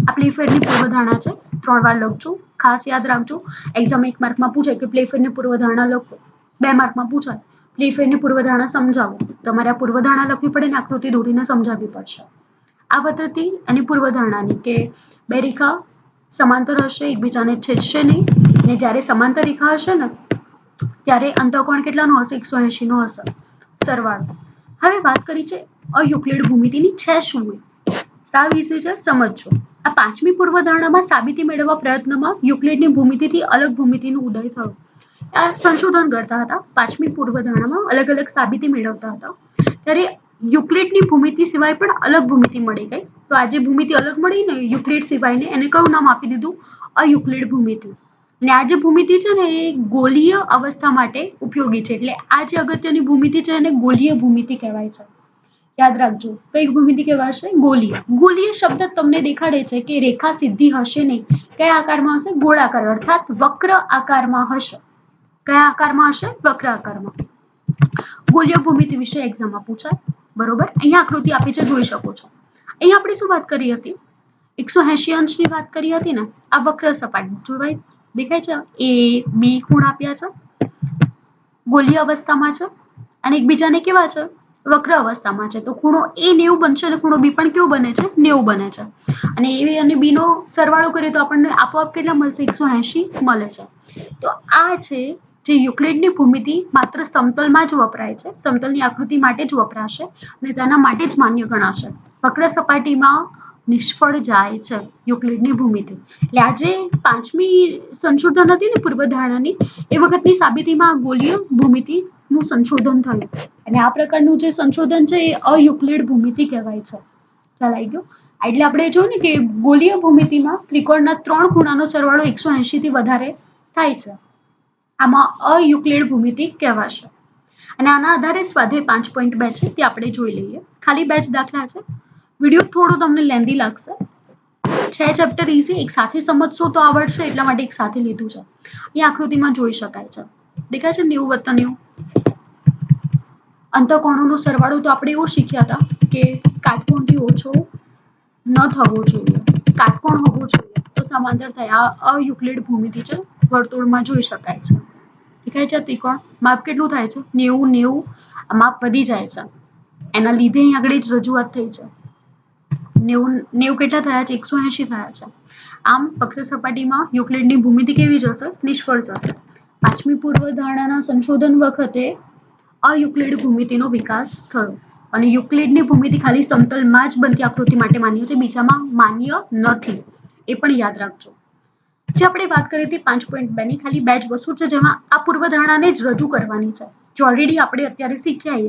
આ પ્લેફેરની પૂર્વધારણા છે. 3 વાર લખજો, ખાસ યાદ રાખજો. એક્ઝામ 1 માર્કમાં પૂછાય કે પ્લેફેરની પૂર્વધારણા લખો, 2 માર્કમાં પૂછાય પ્લેફેરની પૂર્વધારણા સમજાવો. તમારે આ પૂર્વધારણા લખવી પડે ને આકૃતિ દોરીને સમજાવવી પડશે. આ પદ્ધતિ અને પૂર્વધારણાની કે 2 રેખા સમાંતર હશે, એકબીજાને છેદશે નહીં, અને જ્યારે સમાંતર રેખા હશે ને ત્યારે અંતઃકોણ કેટલાનો હશે? 180 નો હશે. સરવાળો. હવે વાત કરી છે અયુક્લિડ ભૂમિતિની. છે શું? સાવ ઈઝી છે, સમજજો. આ પાંચમી પૂર્વધારણામાં સાબિતી મેળવવા પ્રયત્નમાં યુક્લિડની ભૂમિતિથી અલગ ભૂમિતિનો ઉદય થયો. આ સંશોધન કરતા હતા. પાંચમી પૂર્વધારણામાં અલગ અલગ સાબિતી મેળવતા હતા, ત્યારે યુક્લિડની ભૂમિતિ સિવાય પણ અલગ ભૂમિતિ મળી ગઈ. તો આ જે ભૂમિતિ અલગ મળી ને યુક્લિડ સિવાયને, એને કયું નામ આપી દીધું? અયુક્લિડ ભૂમિતિ. અને આ જે ભૂમિતિ છે ને એ ગોલીય અવસ્થા માટે ઉપયોગી છે. એટલે આ જે અગત્યની ભૂમિતિ છે એને ગોલીય ભૂમિતિ કહેવાય છે. યાદ રાખજો કઈ ભૂમિતિ કહેવાશે? ગોલીય. ગોલીય શબ્દ તમને દેખાડે છે કે રેખા સીધી હશે નહીં. કયા આકારમાં હશે? ગોળાકાર, અર્થાત વક્ર આકારમાં હશે. કયા આકારમાં હશે? વક્ર આકારમાં. ગોલીય ભૂમિતિ વિશે એક્ઝામમાં પૂછાય. બરોબર, અહીંયા આકૃતિ આપી છે, જોઈ શકો છો. અહીંયા આપણે શું વાત કરી હતી? 180 અંશની વાત કરી હતી ને. આ વક્ર સપાટી જોવાય, દેખાય છે? એ બી ખૂણ આપ્યા છે, ગોલીય અવસ્થામાં છે, અને એકબીજાને કેવા છે? વક્ર અવસ્થામાં છે. તો ખૂણો એ 90 બનશે અને ખૂણો બી પણ કેવો બને છે? 90 બને છે. અને એ અને બી નો સરવાળો કરીએ તો આપણને આપોઆપ કેટલા મળશે? 180 મળે છે. તો આ છે જે યુક્લિડની ભૂમિતિ માત્ર સમતલમાં જ વપરાય છે. સમતલની આકૃતિ માટે જ વપરાશે અને તેના માટે જ માન્ય ગણાશે. વક્ર સપાટીમાં નિષ્ફળ જાય છે યુક્લિડની ભૂમિતિ. એટલે આજે 5મી સંશોધન હતી ને પૂર્વધારણાની, એ વખતની સાબિતીમાં ગોલીય ભૂમિતિનું સંશોધન થયું. અને આ પ્રકારનું જે સંશોધન છે એ અયુક્લિડ ભૂમિતિ કહેવાય છે. ખ્યાલ આવી ગયો? એટલે આપણે જોયું ને કે ગોલીય ભૂમિતિમાં ત્રિકોણના 3 ખૂણાનો સરવાળો 180 થી વધારે થાય છે. આમાં અયુક્લિડ ભૂમિતિ કહેવાશે. અને આના આધારે સ્વાધ્યાય 5.2 છે તે આપણે જોઈ લઈએ. ખાલી 2 જ દાખલા છે. વિડીયો થોડો તમને લેન્ધી લાગશે. 6 ચેપ્ટર ઇઝી, એક સાથે સમજશો તો આવડશે, એટલા માટે એક સાથે લીધું છે. એ આકૃતિમાં જોઈ શકાય છે. દેખાય છે 90 + 90. અંતઃકોણોનો સરવાળો તો આપણે એવું શીખ્યા હતા કે કાટકોણથી ઓછો ન થવો જોઈએ, કાટકોણ હોવો જોઈએ તો સમાંતર થાય. આ અયુક્લિડ ભૂમિતિ છે, વર્તુળમાં જોઈ શકાય છે. દેખાય છે ત્રિકોણ? માપ કેટલું થાય છે? 90 90. માપ વધી જાય છે, એના લીધે અહીં આગળ જ રજૂઆત થઈ છે. 90 કેટલા થયા છે? 180 થયા છે. આમ વક્ર સપાટીમાં યુક્લિડની ભૂમિતિ કેવી જશે? નિષ્ફળ જશે. 5મી પૂર્વધારણાના સંશોધન વખતે અયુક્લિડ ભૂમિતિનો વિકાસ થયો. અને યુક્લિડની ભૂમિતિ ખાલી સમતલમાં જ બનતી આકૃતિ માટે માન્ય છે, બીજામાં માન્ય નથી. એ પણ યાદ રાખજો. જે આપણે વાત કરી હતી 5.2 ની, ખાલી 2 જ વસ્તુ છે જેમાં આ પૂર્વધારણાને જ રજૂ કરવાની છે. જો ઓલરેડી આપણે અત્યારે શીખ્યા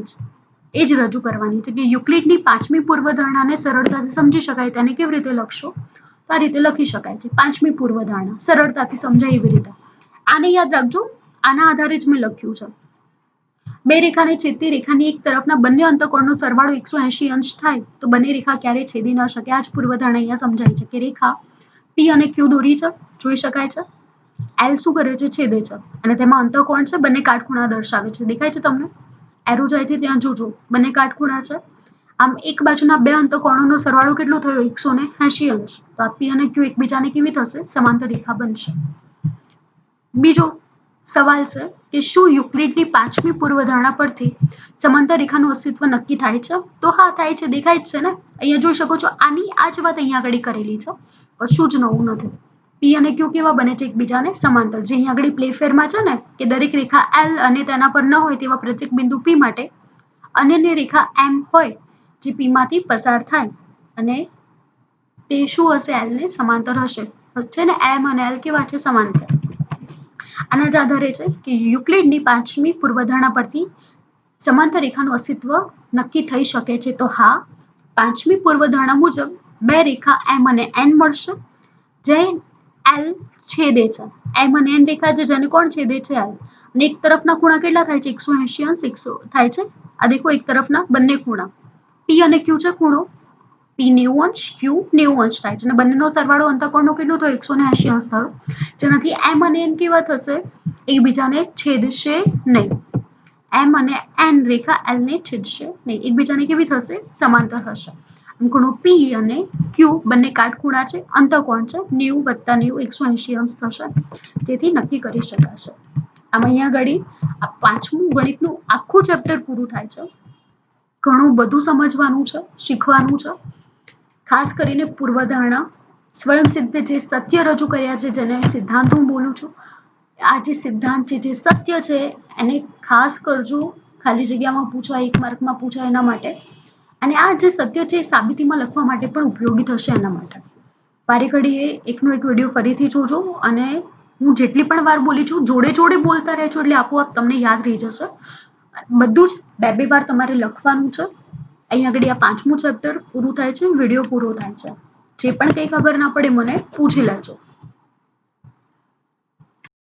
એ જ રજૂ કરવાની છે કે યુક્લિડની 5મી પૂર્વધારણાને સરળતાથી સમજી શકાય તેને કેવી રીતે લખશો? તો આ રીતે લખી શકાય છે. 5મી પૂર્વધારણા સરળતાથી સમજાય એવી રીતે. આને યાદ રાખજો, આના આધારે જ મેં લખ્યું છે. બે રેખાને છેદતી રેખાની એક તરફના બંને અંતઃકોણનો સરવાળો 180 અંશ થાય તો બંને રેખા ક્યારેય છેદી ન શકે. આ જ પૂર્વધારણા અહીંયા સમજાય છે કે રેખા પી અને ક્યુ દોરી છે, જોઈ શકાય છે. એલ શું કરે છે? છેદે છે. અને તેમાં અંતઃકોણ છે, બંને કાટખૂણા દર્શાવે છે. દેખાય છે તમને? એરો જાય છે ત્યાં જોજો, બંને કાટખૂણા છે. આમ એક બાજુના બે અંતઃકોણોનો સરવાળો કેટલો થયો? 180 અંશ. તો આ પી અને ક્યુ એકબીજાને કેવી થશે? સમાંતર રેખા બનશે. બીજો સવાલ છે કે શું યુક્લિડની 5મી પૂર્વધારણા પરથી સમાંતર રેખાનું અસ્તિત્વ નક્કી થાય છે? તો હા, થાય છે. દેખાય જ છે ને, અહીંયા જોઈ શકો છો. આની આ જ વાત અહીંયા આગળ કરેલી છે, કશું જ નવું નથી. પી અને ક્યુ કેવા બને છે? એકબીજાને સમાંતર. જે અહીંયા આગળ પ્લેફેરમાં છે ને કે દરેક રેખા એલ અને તેના પર ન હોય તેવા પ્રત્યેક બિંદુ પી માટે અન્યની રેખા એમ હોય જે પી માંથી પસાર થાય અને તે શું હશે? એલ ને સમાંતર હશે. છે ને, એમ અને એલ કેવા છે? સમાંતર. આના જ આધારે છે કે યુક્લિડની 5મી પૂર્વધારણા પરથી સમાંતર રેખાનું અસ્તિત્વ નક્કી થઈ શકે છે. તો હા, 5મી પૂર્વધારણા મુજબ બે રેખા એમ અને એન મળશે જે એલ છેદે છે. એમ અને એન રેખા છે જેને કોણ છેદે છે? એલ. અને એક તરફના ખૂણા કેટલા થાય છે? 180 અંશ 100 થાય છે. આ દેખો, એક તરફના બંને ખૂણા પી અને ક્યુ છે. ખૂણો પી 90 અંશ, ક્યુ 90 અંશ થાય છે. અને બંનેનો સરવાળો અંતઃકોણનો કેટલો થયો? 180 અંશ થયો. જેનાથી એમ અને એન કેવા થશે? એકબીજાને છેદશે નહીં. એમ અને એન રેખા એલ ને છેદશે નહીં. એકબીજાને કેવી થશે? સમાંતર હશે. ખૂણો પી અને ક્યુ બંને કાટખૂણા છે, અંતઃકોણ છે. 90 + 90 180 અંશ થશે, જેથી નક્કી કરી શકાશે. આમ અહીંયા ઘડી આ 5મું ગણિતનું આખું ચેપ્ટર પૂરું થાય છે. ઘણું બધું સમજવાનું છે, શીખવાનું છે. ખાસ કરીને પૂર્વધારણા, સ્વયંસિદ્ધ જે સત્ય રજૂ કર્યા છે, જેને સિદ્ધાંત હું બોલું છું, આ જે સિદ્ધાંત છે, જે સત્ય છે, એને ખાસ કરજો. ખાલી જગ્યામાં પૂછાય, 1 માર્કમાં પૂછાય એના માટે. અને આ જે સત્ય છે એ સાબિતીમાં લખવા માટે પણ ઉપયોગી થશે એના માટે. વારે ઘડીએ એકનો એક વિડીયો ફરીથી જોજો અને હું જેટલી પણ વાર બોલી છું જોડે જોડે બોલતા રહેજો, એટલે આપોઆપ તમને યાદ રહી જશે. બધું જ 2-2 વાર તમારે લખવાનું છે. અહીંયા આગળ આ 5મું ચેપ્ટર પૂરું થાય છે, વિડીયો પૂરો થાય છે. જે પણ કંઈ ખબર ના પડે મને પૂછી લેજો.